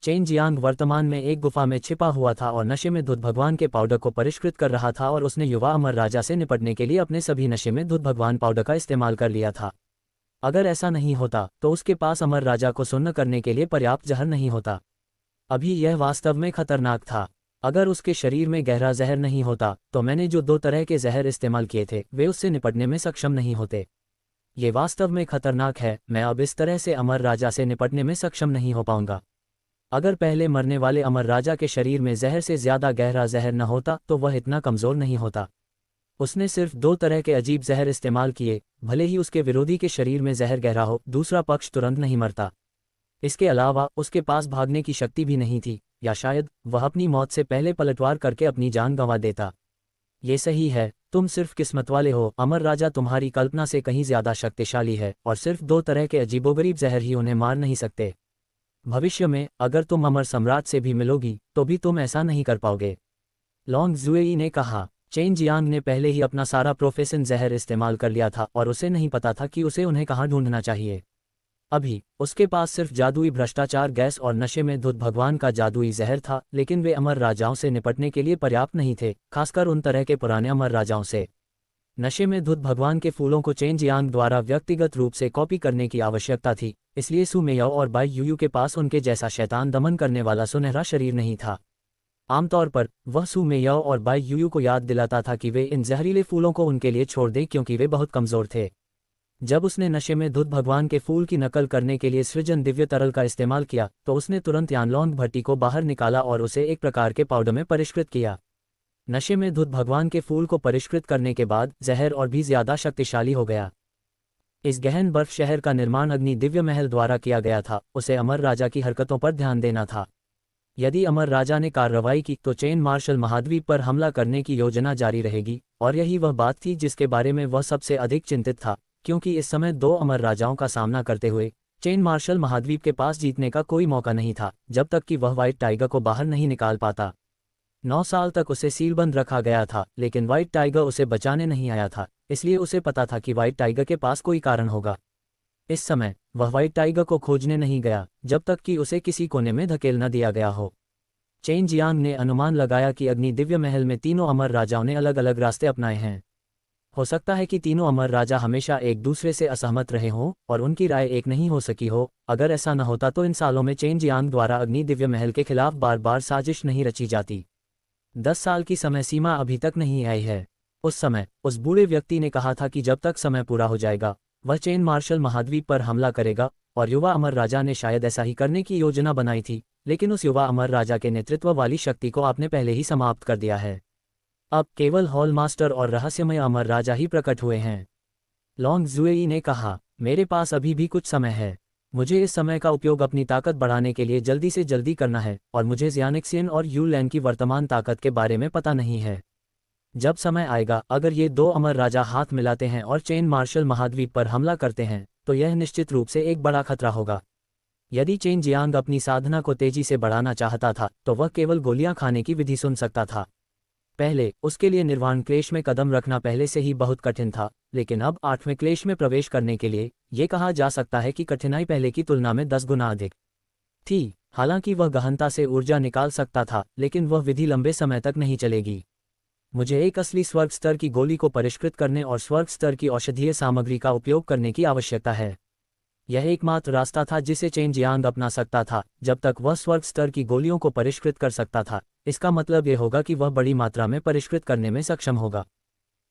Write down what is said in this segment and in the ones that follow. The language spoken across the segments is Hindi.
चेन जियांग वर्तमान में एक गुफा में छिपा हुआ था और नशे में धुत भगवान के पाउडर को परिष्कृत कर रहा था और उसने युवा अमर राजा से निपटने के लिए अपने सभी नशे में धुत भगवान पाउडर का इस्तेमाल कर लिया था। अगर ऐसा नहीं होता तो उसके पास अमर राजा को सुन्न करने के लिए पर्याप्त जहर नहीं होता। अभी यह वास्तव में खतरनाक था। अगर उसके शरीर में गहरा जहर नहीं होता तो मैंने जो 2 तरह के जहर इस्तेमाल किए थे वे उससे निपटने में सक्षम नहीं होते। ये वास्तव में खतरनाक है। मैं अब इस तरह से अमर राजा से निपटने में सक्षम नहीं हो पाऊंगा। अगर पहले मरने वाले अमर राजा के शरीर में जहर से ज्यादा गहरा जहर न होता तो वह इतना कमजोर नहीं होता। उसने सिर्फ 2 तरह के अजीब जहर इस्तेमाल किए। भले ही उसके विरोधी के शरीर में जहर गहरा हो, दूसरा पक्ष तुरंत नहीं मरता। इसके अलावा उसके पास भागने की शक्ति भी नहीं थी, या शायद वह अपनी मौत से पहले पलटवार करके अपनी जान गंवा देता। ये सही है, तुम सिर्फ किस्मत वाले हो। अमर राजा तुम्हारी कल्पना से कहीं ज्यादा शक्तिशाली है और सिर्फ 2 तरह के अजीबोगरीब जहर ही उन्हें मार नहीं सकते। भविष्य में अगर तुम अमर सम्राट से भी मिलोगी तो भी तुम ऐसा नहीं कर पाओगे, लॉन्ग जुएई ने कहा। चेन जियांग ने पहले ही अपना सारा प्रोफेशन जहर इस्तेमाल कर लिया था और उसे नहीं पता था कि उसे उन्हें कहाँ ढूंढना चाहिए। अभी उसके पास सिर्फ जादुई भ्रष्टाचार गैस और नशे में धुत भगवान का जादुई जहर था, लेकिन वे अमर राजाओं से निपटने के लिए पर्याप्त नहीं थे, खासकर उन तरह के पुराने अमर राजाओं से। नशे में धुत भगवान के फूलों को चेन जियांग द्वारा व्यक्तिगत रूप से कॉपी करने की आवश्यकता थी, इसलिए सु मेयाओ और बाई यूयू के पास उनके जैसा शैतान दमन करने वाला सुनहरा शरीर नहीं था। आमतौर पर वह सु मेयाओ और बाई यूयू को याद दिलाता था कि वे इन जहरीले फूलों को उनके लिए छोड़ दें क्योंकि वे बहुत कमजोर थे। जब उसने नशे में धुत भगवान के फूल की नकल करने के लिए सृजन दिव्य तरल का इस्तेमाल किया तो उसने तुरंत यानलॉन्ग भट्टी को बाहर निकाला और उसे एक प्रकार के पाउडर में परिष्कृत किया। नशे में धुत भगवान के फूल को परिष्कृत करने के बाद जहर और भी ज्यादा शक्तिशाली हो गया। इस गहन बर्फ शहर का निर्माण अग्नि दिव्य महल द्वारा किया गया था। उसे अमर राजा की हरकतों पर ध्यान देना था। यदि अमर राजा ने कार्रवाई की तो चेन मार्शल महाद्वीप पर हमला करने की योजना जारी रहेगी, और यही वह बात थी जिसके बारे में वह सबसे अधिक चिंतित था, क्योंकि इस समय 2 अमर राजाओं का सामना करते हुए चेन मार्शल महाद्वीप के पास जीतने का कोई मौका नहीं था जब तक कि वह व्हाइट टाइगर को बाहर नहीं निकाल पाता। 9 साल तक उसे सीलबंद रखा गया था, लेकिन व्हाइट टाइगर उसे बचाने नहीं आया था, इसलिए उसे पता था कि व्हाइट टाइगर के पास कोई कारण होगा। इस समय वह व्हाइट टाइगर को खोजने नहीं गया जब तक कि उसे किसी कोने में धकेल न दिया गया हो। चेन जियांग ने अनुमान लगाया कि अग्नि दिव्य महल में तीनों अमर राजाओं ने अलग अलग रास्ते अपनाए हैं। हो सकता है कि तीनों अमर राजा हमेशा एक दूसरे से असहमत रहे हों और उनकी राय एक नहीं हो सकी हो। अगर ऐसा न होता तो इन सालों में चेन जियांग द्वारा अग्नि दिव्य महल के खिलाफ बार बार साजिश नहीं रची जाती। 10 साल की समय सीमा अभी तक नहीं आई है। उस समय उस बूढ़े व्यक्ति ने कहा था कि जब तक समय पूरा हो जाएगा वह चेन मार्शल महाद्वीप पर हमला करेगा, और युवा अमर राजा ने शायद ऐसा ही करने की योजना बनाई थी, लेकिन उस युवा अमर राजा के नेतृत्व वाली शक्ति को आपने पहले ही समाप्त कर दिया है। अब केवल हॉल मास्टर और रहस्यमय अमर राजा ही प्रकट हुए हैं, लॉन्ग जुएई ने कहा। मेरे पास अभी भी कुछ समय है। मुझे इस समय का उपयोग अपनी ताकत बढ़ाने के लिए जल्दी से जल्दी करना है, और मुझे ज़ियानिक्सियन और यूलैन की वर्तमान ताकत के बारे में पता नहीं है। जब समय आएगा, अगर ये 2 अमर राजा हाथ मिलाते हैं और चेन मार्शल महाद्वीप पर हमला करते हैं तो यह निश्चित रूप से एक बड़ा खतरा होगा। यदि चेन जियांग अपनी साधना को तेजी से बढ़ाना चाहता था तो वह केवल गोलियां खाने की विधि सुन सकता था। पहले उसके लिए निर्वाण क्लेश में कदम रखना पहले से ही बहुत कठिन था, लेकिन अब 8वें क्लेश में प्रवेश करने के लिए ये कहा जा सकता है कि कठिनाई पहले की तुलना में 10 गुना अधिक थी। हालांकि वह गहनता से ऊर्जा निकाल सकता था, लेकिन वह विधि लंबे समय तक नहीं चलेगी। मुझे एक असली स्वर्ग स्तर की गोली को परिष्कृत करने और स्वर्ग स्तर की औषधीय सामग्री का उपयोग करने की आवश्यकता है। यह एकमात्र रास्ता था जिसे चेन जियांग अपना सकता था जब तक वह स्वर्ग स्तर की गोलियों को परिष्कृत कर सकता था। इसका मतलब यह होगा कि वह बड़ी मात्रा में परिष्कृत करने में सक्षम होगा।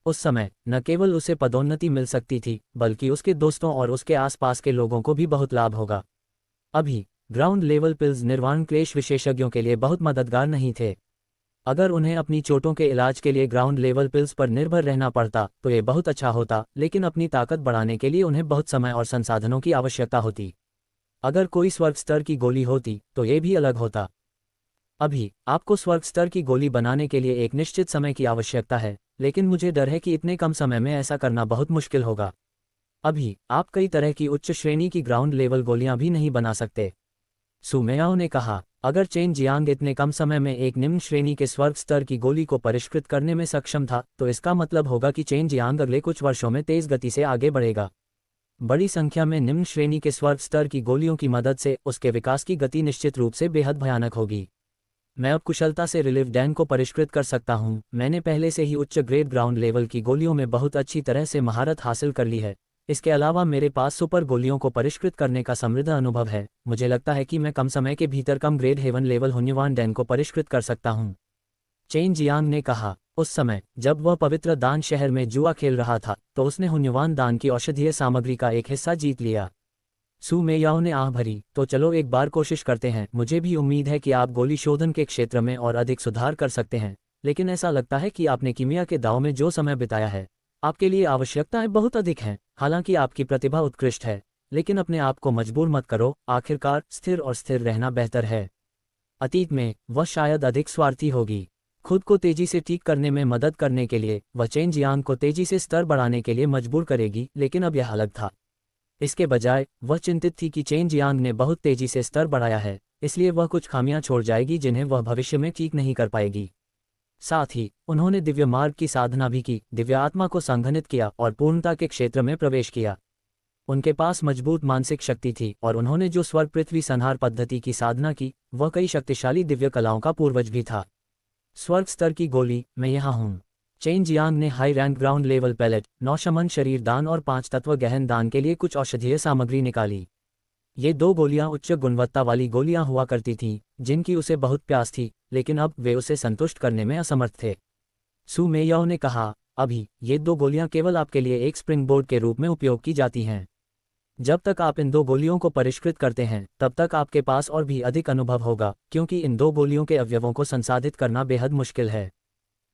उस समय न केवल उसे पदोन्नति मिल सकती थी, बल्कि उसके दोस्तों और उसके आसपास के लोगों को भी बहुत लाभ होगा। अभी ग्राउंड लेवल पिल्स निर्वाण क्लेश विशेषज्ञों के लिए बहुत मददगार नहीं थे। अगर उन्हें अपनी चोटों के इलाज के लिए ग्राउंड लेवल पिल्स पर निर्भर रहना पड़ता तो ये बहुत अच्छा होता, लेकिन अपनी ताकत बढ़ाने के लिए उन्हें बहुत समय और संसाधनों की आवश्यकता होती। अगर कोई स्वर्ग स्तर की गोली होती तो ये भी अलग होता। अभी आपको स्वर्ग स्तर की गोली बनाने के लिए एक निश्चित समय की आवश्यकता है, लेकिन मुझे डर है कि इतने कम समय में ऐसा करना बहुत मुश्किल होगा। अभी आप कई तरह की उच्च श्रेणी की ग्राउंड लेवल गोलियां भी नहीं बना सकते, सु मेयाओ ने कहा। अगर चेन जियांग इतने कम समय में एक निम्न श्रेणी के स्वर्ग स्तर की गोली को परिष्कृत करने में सक्षम था तो इसका मतलब होगा कि चेन जियांग अगले कुछ वर्षों में तेज गति से आगे बढ़ेगा। बड़ी संख्या में निम्न श्रेणी के स्वर्ग स्तर की गोलियों की मदद से उसके विकास की गति निश्चित रूप से बेहद भयानक होगी। मैं अब कुशलता से रिलिव डैन को परिष्कृत कर सकता हूं। मैंने पहले से ही उच्च ग्रेड ग्राउंड लेवल की गोलियों में बहुत अच्छी तरह से महारत हासिल कर ली है। इसके अलावा मेरे पास सुपर गोलियों को परिष्कृत करने का समृद्ध अनुभव है। मुझे लगता है कि मैं कम समय के भीतर कम ग्रेड हेवन लेवल हुन्युवान डैन को परिष्कृत कर सकता हूं, चेन जियांग ने कहा। उस समय जब वह पवित्र दान शहर में जुआ खेल रहा था तो उसने हुन्युवान दान की औषधीय सामग्री का एक हिस्सा जीत लिया। सू मेयाओ ने आह भरी, तो चलो एक बार कोशिश करते हैं। मुझे भी उम्मीद है कि आप गोली शोधन के क्षेत्र में और अधिक सुधार कर सकते हैं, लेकिन ऐसा लगता है कि आपने कीमिया के दाव में जो समय बिताया है, आपके लिए आवश्यकताएं बहुत अधिक हैं। हालांकि आपकी प्रतिभा उत्कृष्ट है, लेकिन अपने आप को मजबूर मत करो। आखिरकार स्थिर रहना बेहतर है। अतीत में वह शायद अधिक स्वार्थी होगी। खुद को तेजी से ठीक करने में मदद करने के लिए वह चेन जियांग को तेजी से स्तर बढ़ाने के लिए मजबूर करेगी, लेकिन अब यह अलग था। इसके बजाय वह चिंतित थी कि चेन जियांग ने बहुत तेजी से स्तर बढ़ाया है, इसलिए वह कुछ खामियां छोड़ जाएगी जिन्हें वह भविष्य में ठीक नहीं कर पाएगी। साथ ही उन्होंने दिव्य मार्ग की साधना भी की, दिव्य आत्मा को संघनित किया और पूर्णता के क्षेत्र में प्रवेश किया। उनके पास मजबूत मानसिक शक्ति थी और उन्होंने जो स्वर्ग पृथ्वी संहार पद्धति की साधना की वह कई शक्तिशाली दिव्य कलाओं का पूर्वज भी था। स्वर्ग स्तर की गोली, मैं यहाँ हूँ। चेन जियांग ने हाई रैंक ग्राउंड लेवल पैलेट, 9 शमन शरीर दान और 5 तत्व गहन दान के लिए कुछ औषधीय सामग्री निकाली। ये 2 गोलियां उच्च गुणवत्ता वाली गोलियां हुआ करती थीं, जिनकी उसे बहुत प्यास थी, लेकिन अब वे उसे संतुष्ट करने में असमर्थ थे। सू मेयाओ ने कहा, अभी ये 2 गोलियां केवल आपके लिए एक स्प्रिंग बोर्ड के रूप में उपयोग की जाती हैं। जब तक आप इन 2 गोलियों को परिष्कृत करते हैं तब तक आपके पास और भी अधिक अनुभव होगा, क्योंकि इन 2 गोलियों के अवयवों को संसाधित करना बेहद मुश्किल है।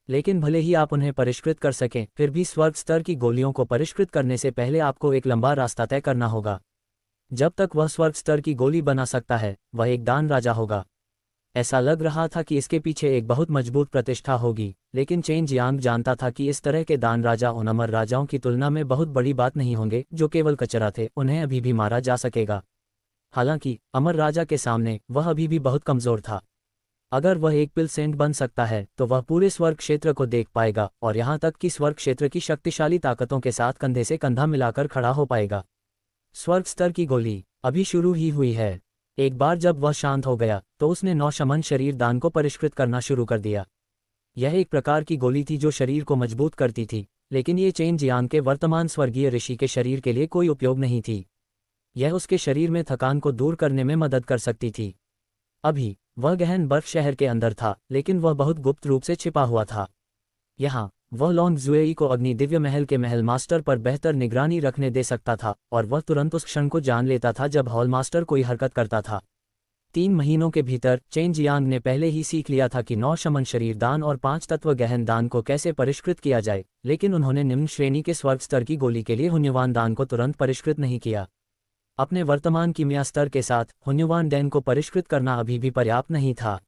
लेकिन भले ही आप उन्हें परिष्कृत कर सकें, फिर भी स्वर्ग स्तर की गोलियों को परिष्कृत करने से पहले आपको एक लंबा रास्ता तय करना होगा। जब तक वह स्वर्ग स्तर की गोली बना सकता है, वह एक दान राजा होगा। ऐसा लग रहा था कि इसके पीछे एक बहुत मजबूत प्रतिष्ठा होगी, लेकिन चेन जियांग जानता था कि इस तरह के दान राजा उन अमर राजाओं की तुलना में बहुत बड़ी बात नहीं होंगे जो केवल कचरा थे। उन्हें अभी भी मारा जा सकेगा। हालांकि अमर राजा के सामने वह अभी भी बहुत कमजोर था। अगर वह एक पिल सेंट बन सकता है तो वह पूरे स्वर्ग क्षेत्र को देख पाएगा और यहाँ तक कि स्वर्ग क्षेत्र की शक्तिशाली ताकतों के साथ कंधे से कंधा मिलाकर खड़ा हो पाएगा। स्वर्ग स्तर की गोली अभी शुरू ही हुई है। एक बार जब वह शांत हो गया तो उसने 9 शमन शरीर दान को परिष्कृत करना शुरू कर दिया। यह एक प्रकार की गोली थी जो शरीर को मजबूत करती थी, लेकिन ये चेन जियांग के वर्तमान स्वर्गीय ऋषि के शरीर के लिए कोई उपयोग नहीं थी। यह उसके शरीर में थकान को दूर करने में मदद कर सकती थी। अभी वह गहन बर्फ शहर के अंदर था, लेकिन वह बहुत गुप्त रूप से छिपा हुआ था। यहाँ वह लॉन्ग जुएई को अग्नि दिव्य महल के महल मास्टर पर बेहतर निगरानी रखने दे सकता था, और वह तुरंत उस क्षण को जान लेता था जब हॉल मास्टर कोई हरकत करता था। 3 महीनों के भीतर चेन जियांग ने पहले ही सीख लिया था कि 9 शमन शरीर दान और 5 तत्व गहन दान को कैसे परिष्कृत किया जाए, लेकिन उन्होंने निम्न श्रेणी के स्वर्ग स्तर की गोली के लिए हुन्युवान दान को तुरंत परिष्कृत नहीं किया। अपने वर्तमान कीमिया स्तर के साथ हुन्युवान डैन को परिष्कृत करना अभी भी पर्याप्त नहीं था।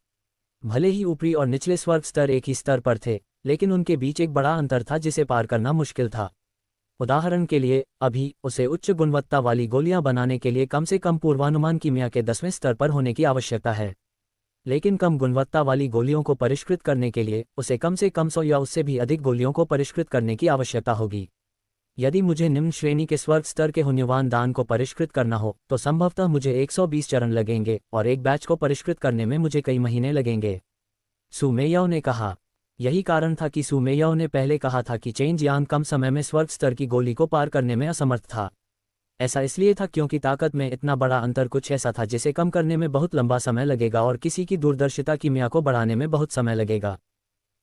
भले ही ऊपरी और निचले स्वर्ग स्तर एक ही स्तर पर थे, लेकिन उनके बीच एक बड़ा अंतर था जिसे पार करना मुश्किल था। उदाहरण के लिए, अभी उसे उच्च गुणवत्ता वाली गोलियां बनाने के लिए कम से कम पूर्वानुमान कीमिया के 10वें स्तर पर होने की आवश्यकता है, लेकिन कम गुणवत्ता वाली गोलियों को परिष्कृत करने के लिए उसे कम से कम 100 या उससे भी अधिक गोलियों को परिष्कृत करने की आवश्यकता होगी। यदि मुझे निम्न श्रेणी के स्वर्ग स्तर के हुन्युवान दान को परिष्कृत करना हो तो संभवतः मुझे 120 चरण लगेंगे, और एक बैच को परिष्कृत करने में मुझे कई महीने लगेंगे, सू मेयाओ ने कहा। यही कारण था कि सू मेयाओ ने पहले कहा था कि चेन जियांग कम समय में स्वर्ग स्तर की गोली को पार करने में असमर्थ था। ऐसा इसलिए था क्योंकि ताकत में इतना बड़ा अंतर कुछ ऐसा था जिसे कम करने में बहुत लंबा समय लगेगा और किसी की दूरदर्शिता कीमिया को बढ़ाने में बहुत समय लगेगा।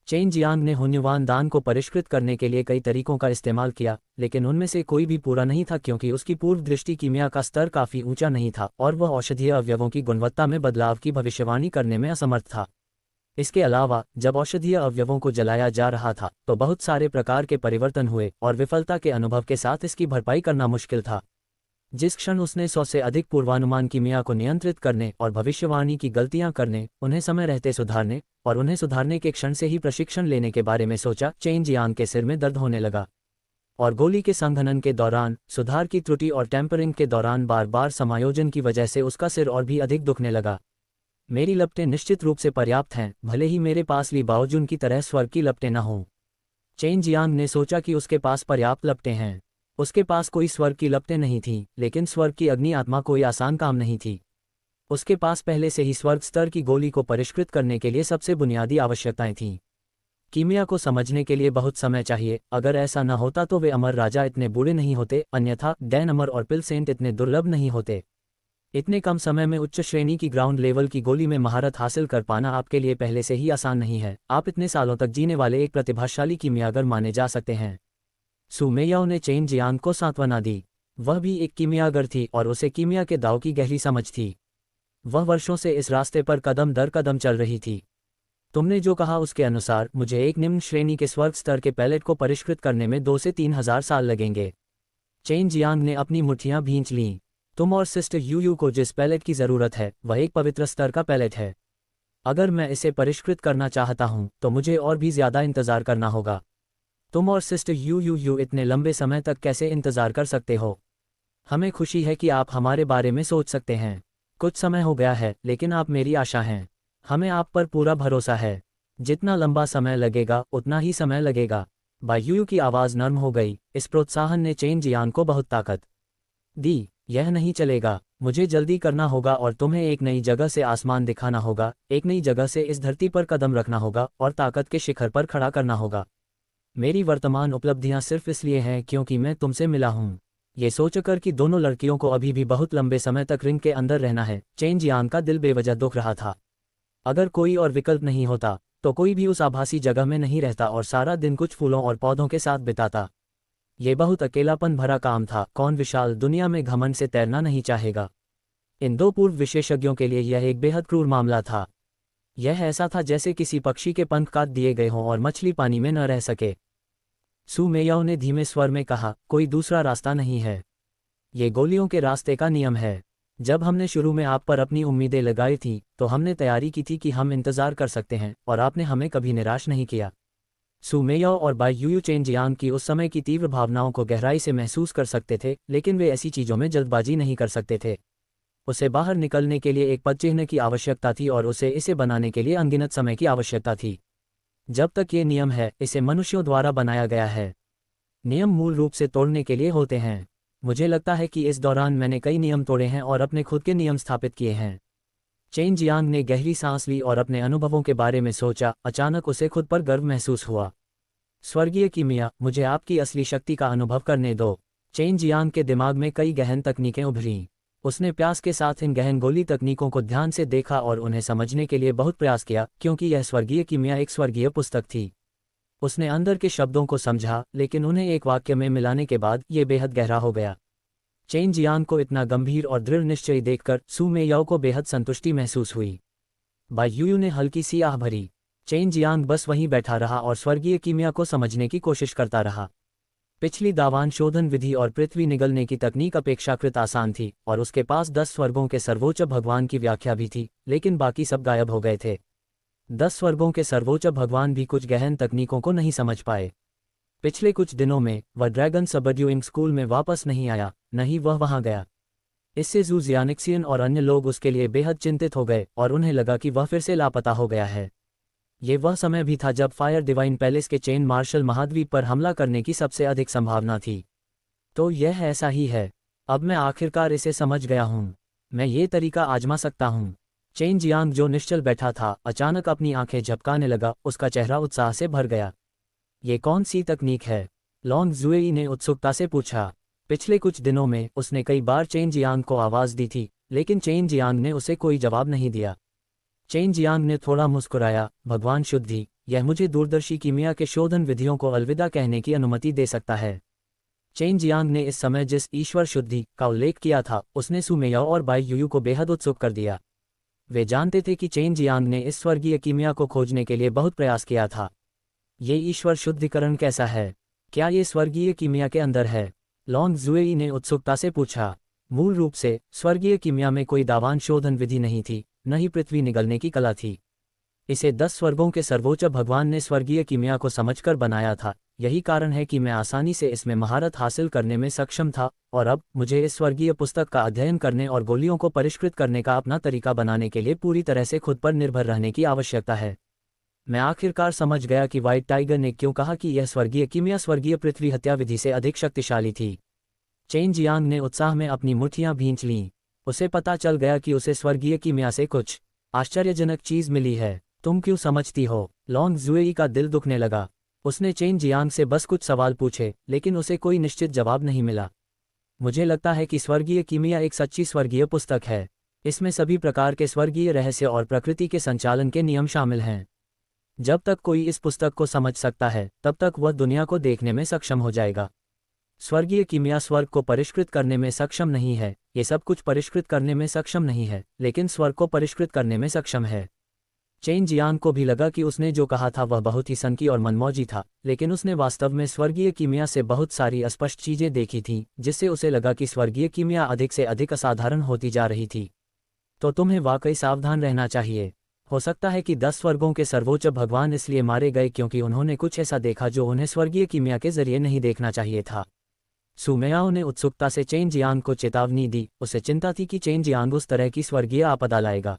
चेन जियांग ने हुन्युवान दान को परिष्कृत करने के लिए कई तरीकों का इस्तेमाल किया, लेकिन उनमें से कोई भी पूरा नहीं था क्योंकि उसकी पूर्व दृष्टि कीमिया का स्तर काफी ऊंचा नहीं था और वह औषधीय अवयवों की गुणवत्ता में बदलाव की भविष्यवाणी करने में असमर्थ था। इसके अलावा जब औषधीय अवयवों को जलाया जा रहा था तो बहुत सारे प्रकार के परिवर्तन हुए और विफलता के अनुभव के साथ इसकी भरपाई करना मुश्किल था। जिस क्षण उसने 100 से अधिक पूर्वानुमान कीमिया को नियंत्रित करने और भविष्यवाणी की गलतियां करने, उन्हें समय रहते सुधारने और उन्हें सुधारने के क्षण से ही प्रशिक्षण लेने के बारे में सोचा, चेन जियांग के सिर में दर्द होने लगा। और गोली के संघनन के दौरान, सुधार की त्रुटि और टेम्परिंग के दौरान बार बार समायोजन की वजह से उसका सिर और भी अधिक दुखने लगा। मेरी लपटें निश्चित रूप से पर्याप्त हैं, भले ही मेरे पास ली बाओजुन की तरह स्वर्ग की लपटें न हों। चेन जियांग ने सोचा कि उसके पास पर्याप्त लपटें हैं। उसके पास कोई स्वर्ग की लपटें नहीं थीं, लेकिन स्वर्ग की अग्नि आत्मा कोई आसान काम नहीं थी। उसके पास पहले से ही स्वर्ग स्तर की गोली को परिष्कृत करने के लिए सबसे बुनियादी आवश्यकताएं थीं। कीमिया को समझने के लिए बहुत समय चाहिए। अगर ऐसा न होता तो वे अमर राजा इतने बूढ़े नहीं होते, अन्यथा डैन अमर और पिलसेंट इतने दुर्लभ नहीं होते। इतने कम समय में उच्च श्रेणी की ग्राउंड लेवल की गोली में महारत हासिल कर पाना आपके लिए पहले से ही आसान नहीं है। आप इतने सालों तक जीने वाले एक प्रतिभाशाली कीमियागर माने जा सकते हैं। सू मेयाओ ने चेन जियांग को सांत्वना दी। वह भी एक कीमियागर थी और उसे कीमिया के दांव की गहरी समझ थी। वह वर्षों से इस रास्ते पर कदम दर कदम चल रही थी। तुमने जो कहा उसके अनुसार मुझे एक निम्न श्रेणी के स्वर्ग स्तर के पैलेट को परिष्कृत करने में 2 से 3 हजार साल लगेंगे। चेन जियांग ने अपनी मुट्ठियां भींच लीं। तुम और सिस्टर यू को जिस पैलेट की ज़रूरत है वह एक पवित्र स्तर का पैलेट है। अगर मैं इसे परिष्कृत करना चाहता हूं तो मुझे और भी ज़्यादा इंतज़ार करना होगा। तुम और सिस्टर यू इतने लंबे समय तक कैसे इंतज़ार कर सकते हो? हमें खुशी है कि आप हमारे बारे में सोच सकते हैं। कुछ समय हो गया है, लेकिन आप मेरी आशा हैं। हमें आप पर पूरा भरोसा है। जितना लंबा समय लगेगा उतना ही समय लगेगा। बायू की आवाज़ नर्म हो गई। इस प्रोत्साहन ने चेन जियांग को बहुत ताकत दी। यह नहीं चलेगा, मुझे जल्दी करना होगा और तुम्हें एक नई जगह से आसमान दिखाना होगा, एक नई जगह से इस धरती पर कदम रखना होगा और ताकत के शिखर पर खड़ा करना होगा। मेरी वर्तमान उपलब्धियां सिर्फ इसलिए हैं क्योंकि मैं तुमसे मिला हूं। ये सोचकर कि दोनों लड़कियों को अभी भी बहुत लंबे समय तक रिंग के अंदर रहना है, चेन जियांग का दिल बेवजह दुख रहा था। अगर कोई और विकल्प नहीं होता तो कोई भी उस आभासी जगह में नहीं रहता और सारा दिन कुछ फूलों और पौधों के साथ बिताता। ये बहुत अकेलापन भरा काम था। कौन विशाल दुनिया में घमंड से तैरना नहीं चाहेगा? इन 2 पूर्व विशेषज्ञों के लिए यह एक बेहद क्रूर मामला था। यह ऐसा था जैसे किसी पक्षी के पंख काट दिए गए हों और मछली पानी में न रह सके। सू मेयाओ ने धीमे स्वर में कहा, कोई दूसरा रास्ता नहीं है। ये गोलियों के रास्ते का नियम है। जब हमने शुरू में आप पर अपनी उम्मीदें लगाई थीं तो हमने तैयारी की थी कि हम इंतज़ार कर सकते हैं, और आपने हमें कभी निराश नहीं किया। सू मेयाओ और बायू चेन जियांग की उस समय की तीव्र भावनाओं को गहराई से महसूस कर सकते थे, लेकिन वे ऐसी चीज़ों में जल्दबाजी नहीं कर सकते थे। उसे बाहर निकलने के लिए एक पदचिह्न की आवश्यकता थी और उसे इसे बनाने के लिए अनगिनत समय की आवश्यकता थी। जब तक ये नियम है, इसे मनुष्यों द्वारा बनाया गया है। नियम मूल रूप से तोड़ने के लिए होते हैं। मुझे लगता है कि इस दौरान मैंने कई नियम तोड़े हैं और अपने खुद के नियम स्थापित किए हैं। चेन जियांग ने गहरी सांस ली और अपने अनुभवों के बारे में सोचा। अचानक उसे खुद पर गर्व महसूस हुआ। स्वर्गीय कीमिया, मुझे आपकी असली शक्ति का अनुभव करने दो। चेन जियांग के दिमाग में कई गहन तकनीकें उभरीं। उसने प्यास के साथ इन गहन गोली तकनीकों को ध्यान से देखा और उन्हें समझने के लिए बहुत प्रयास किया, क्योंकि यह स्वर्गीय कीमिया एक स्वर्गीय पुस्तक थी। उसने अंदर के शब्दों को समझा, लेकिन उन्हें एक वाक्य में मिलाने के बाद ये बेहद गहरा हो गया। चेन जियांग को इतना गंभीर और दृढ़ निश्चय देखकर सू मेयाओ को बेहद संतुष्टि महसूस हुई। बायू ने हल्की सी आह भरी। चेन जियांग बस वहीं बैठा रहा और स्वर्गीय कीमिया को समझने की कोशिश करता रहा। पिछली दावान शोधन विधि और पृथ्वी निगलने की तकनीक अपेक्षाकृत आसान थी, और उसके पास 10 स्वर्गों के सर्वोच्च भगवान की व्याख्या भी थी, लेकिन बाकी सब गायब हो गए थे। 10 स्वर्गों के सर्वोच्च भगवान भी कुछ गहन तकनीकों को नहीं समझ पाए। पिछले कुछ दिनों में वह ड्रैगन सबड्यूइंग स्कूल में वापस नहीं आया, न ही वह वहां गया। इससे जू जियानिक्सियन और अन्य लोग उसके लिए बेहद चिंतित हो गए और उन्हें लगा कि वह फिर से लापता हो गया है। ये वह समय भी था जब फायर डिवाइन पैलेस के चेन मार्शल महाद्वीप पर हमला करने की सबसे अधिक संभावना थी। तो यह ऐसा ही है। अब मैं आखिरकार इसे समझ गया हूँ। मैं ये तरीका आजमा सकता हूँ। चेन जियांग जो निश्चल बैठा था, अचानक अपनी आंखें झपकाने लगा। उसका चेहरा उत्साह से भर गया। ये कौन सी तकनीक है? लॉन्ग जुएई ने उत्सुकता से पूछा। पिछले कुछ दिनों में उसने कई बार चेन जियांग को आवाज़ दी थी, लेकिन चेन जियांग ने उसे कोई जवाब नहीं दिया। चेन जियांग ने थोड़ा मुस्कुराया। भगवान शुद्धि, यह मुझे दूरदर्शी कीमिया के शोधन विधियों को अलविदा कहने की अनुमति दे सकता है। चेन जियांग ने इस समय जिस ईश्वर शुद्धि का उल्लेख किया था, उसने सू मेयाओ और बायू को बेहद उत्सुक कर दिया। वे जानते थे कि चेन जियांग ने इस स्वर्गीय कीमिया को खोजने के लिए बहुत प्रयास किया था। ये ईश्वर शुद्धिकरण कैसा है? क्या ये स्वर्गीय कीमिया के अंदर है? लॉन्ग जुएई ने उत्सुकता से पूछा। मूल रूप से स्वर्गीय कीमिया में कोई दावान शोधन विधि नहीं थी, न ही पृथ्वी निगलने की कला थी। इसे 10 स्वर्गों के सर्वोच्च भगवान ने स्वर्गीय कीमिया को समझकर बनाया था। यही कारण है कि मैं आसानी से इसमें महारत हासिल करने में सक्षम था, और अब मुझे इस स्वर्गीय पुस्तक का अध्ययन करने और गोलियों को परिष्कृत करने का अपना तरीका बनाने के लिए पूरी तरह से खुद पर निर्भर रहने की आवश्यकता है। मैं आखिरकार समझ गया कि व्हाइट टाइगर ने क्यों कहा कि यह स्वर्गीय कीमिया स्वर्गीय पृथ्वी हत्या विधि से अधिक शक्तिशाली थी। चेन जियांग ने उत्साह में अपनी मुट्ठियां भींच लीं। उसे पता चल गया कि उसे स्वर्गीय कीमिया से कुछ आश्चर्यजनक चीज मिली है। तुम क्यों समझती हो? लॉन्ग जुएई का दिल दुखने लगा। उसने चेन जियांग से बस कुछ सवाल पूछे, लेकिन उसे कोई निश्चित जवाब नहीं मिला। मुझे लगता है कि स्वर्गीय कीमिया एक सच्ची स्वर्गीय पुस्तक है। इसमें सभी प्रकार के स्वर्गीय रहस्य और प्रकृति के संचालन के नियम शामिल हैं। जब तक कोई इस पुस्तक को समझ सकता है, तब तक वह दुनिया को देखने में सक्षम हो जाएगा। स्वर्गीय कीमिया स्वर्ग को परिष्कृत करने में सक्षम नहीं है, ये सब कुछ परिष्कृत करने में सक्षम नहीं है, लेकिन स्वर्ग को परिष्कृत करने में सक्षम है। चेन जियांग को भी लगा कि उसने जो कहा था वह बहुत ही सनकी और मनमौजी था, लेकिन उसने वास्तव में स्वर्गीय कीमिया से बहुत सारी अस्पष्ट चीजें देखी थीं, जिससे उसे लगा कि स्वर्गीय कीमिया अधिक से अधिक असाधारण होती जा रही थी। तो तुम्हें वाकई सावधान रहना चाहिए। हो सकता है कि 10 स्वर्गों के सर्वोच्च भगवान इसलिए मारे गए क्योंकि उन्होंने कुछ ऐसा देखा जो उन्हें स्वर्गीय कीमिया के जरिए नहीं देखना चाहिए था। सुमेयाओ ने उत्सुकता से चेन जियांग को चेतावनी दी। उसे चिंता थी कि चेन जियांग उस तरह की स्वर्गीय आपदा लाएगा।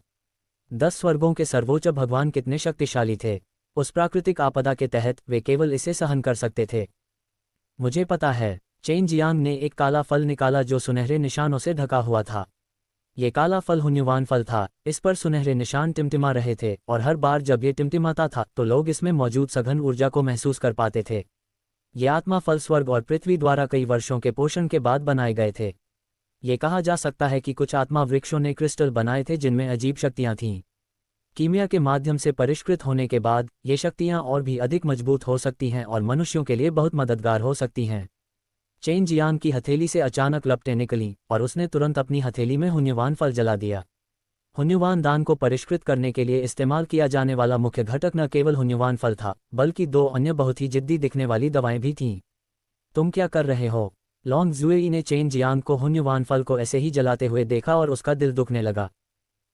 10 स्वर्गों के सर्वोच्च भगवान कितने शक्तिशाली थे। उस प्राकृतिक आपदा के तहत वे केवल इसे सहन कर सकते थे। मुझे पता है। चेन जियांग ने एक काला फल निकाला जो सुनहरे निशानों से ढका हुआ था। ये काला फल हुन्युवान फल था। इस पर सुनहरे निशान टिमटिमा रहे थे, और हर बार जब ये टिमटिमाता था तो लोग इसमें मौजूद सघन ऊर्जा को महसूस कर पाते थे। ये आत्मा फल स्वर्ग और पृथ्वी द्वारा कई वर्षों के पोषण के बाद बनाए गए थे। ये कहा जा सकता है कि कुछ आत्मा वृक्षों ने क्रिस्टल बनाए थे जिनमें अजीब शक्तियां थीं। कीमिया के माध्यम से परिष्कृत होने के बाद ये शक्तियां और भी अधिक मजबूत हो सकती हैं और मनुष्यों के लिए बहुत मददगार हो सकती हैं। चेन जियांग की हथेली से अचानक लपटें निकलीं और उसने तुरंत अपनी हथेली में हुन्युवान फल जला दिया। हुन्युवान दान को परिष्कृत करने के लिए इस्तेमाल किया जाने वाला मुख्य घटक न केवल हुन्युवान फल था, बल्कि 2 अन्य बहुत ही जिद्दी दिखने वाली दवाएं भी थीं। तुम क्या कर रहे हो? लॉन्ग जुएई ने चेन जियांग को हुन्युवान फल को ऐसे ही जलाते हुए देखा और उसका दिल दुखने लगा।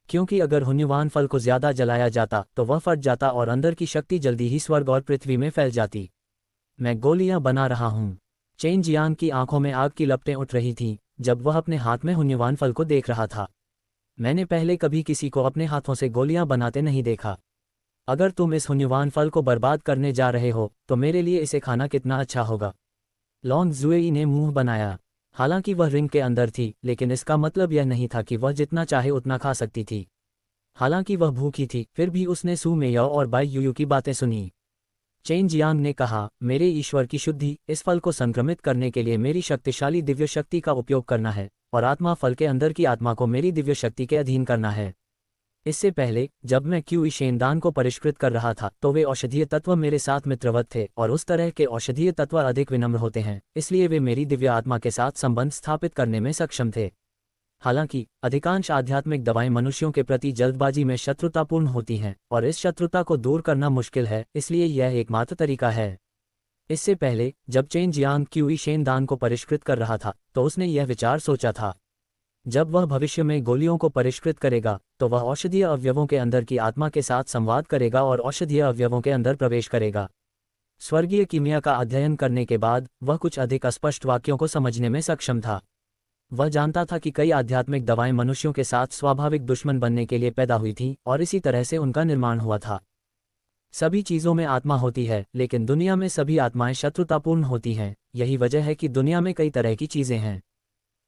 क्योंकि अगर हुन्युवान फल को ज्यादा जलाया जाता तो वह फट जाता और अंदर की शक्ति जल्दी ही स्वर्ग और पृथ्वी में फैल जाती। मैं गोलियां बना रहा हूं। चेन जियांग की आंखों में आग की लपटें उठ रही थीं जब वह अपने हाथ में हुन्युवान फल को देख रहा था। मैंने पहले कभी किसी को अपने हाथों से गोलियां बनाते नहीं देखा। अगर तुम इस हुन्युवान फल को बर्बाद करने जा रहे हो तो मेरे लिए इसे खाना कितना अच्छा होगा। लॉन्ग जुएई ने मुंह बनाया। हालांकि वह रिंग के अंदर थी, लेकिन इसका मतलब यह नहीं था कि वह जितना चाहे उतना खा सकती थी। हालांकि वह भूखी थी, फिर भी उसने सू मेयाओ और बाई यूयू की बातें सुनी। चेन जियांग ने कहा, मेरे ईश्वर की शुद्धि, इस फल को संक्रमित करने के लिए मेरी शक्तिशाली दिव्य शक्ति का उपयोग करना है, और आत्मा फल के अंदर की आत्मा को मेरी दिव्य शक्ति के अधीन करना है। इससे पहले जब मैं क्यू शेनदान को परिष्कृत कर रहा था तो वे औषधीय तत्व मेरे साथ मित्रवत थे, और उस तरह के औषधीय तत्व अधिक विनम्र होते हैं, इसलिए वे मेरी दिव्य आत्मा के साथ संबंध स्थापित करने में सक्षम थे। हालांकि अधिकांश आध्यात्मिक दवाएं मनुष्यों के प्रति जल्दबाजी में शत्रुतापूर्ण होती हैं, और इस शत्रुता को दूर करना मुश्किल है, इसलिए यह एकमात्र तरीका है। इससे पहले जब चेन जियांग क्यू शेनदान को परिष्कृत कर रहा था तो उसने यह विचार सोचा था, जब वह भविष्य में गोलियों को परिष्कृत करेगा तो वह औषधीय अवयवों के अंदर की आत्मा के साथ संवाद करेगा और औषधीय अवयवों के अंदर प्रवेश करेगा। स्वर्गीय कीमिया का अध्ययन करने के बाद वह कुछ अधिक अस्पष्ट वाक्यों को समझने में सक्षम था। वह जानता था कि कई आध्यात्मिक दवाएं मनुष्यों के साथ स्वाभाविक दुश्मन बनने के लिए पैदा हुई थीं और इसी तरह से उनका निर्माण हुआ था। सभी चीज़ों में आत्मा होती है, लेकिन दुनिया में सभी आत्माएं शत्रुतापूर्ण होती हैं। यही वजह है कि दुनिया में कई तरह की चीज़ें हैं।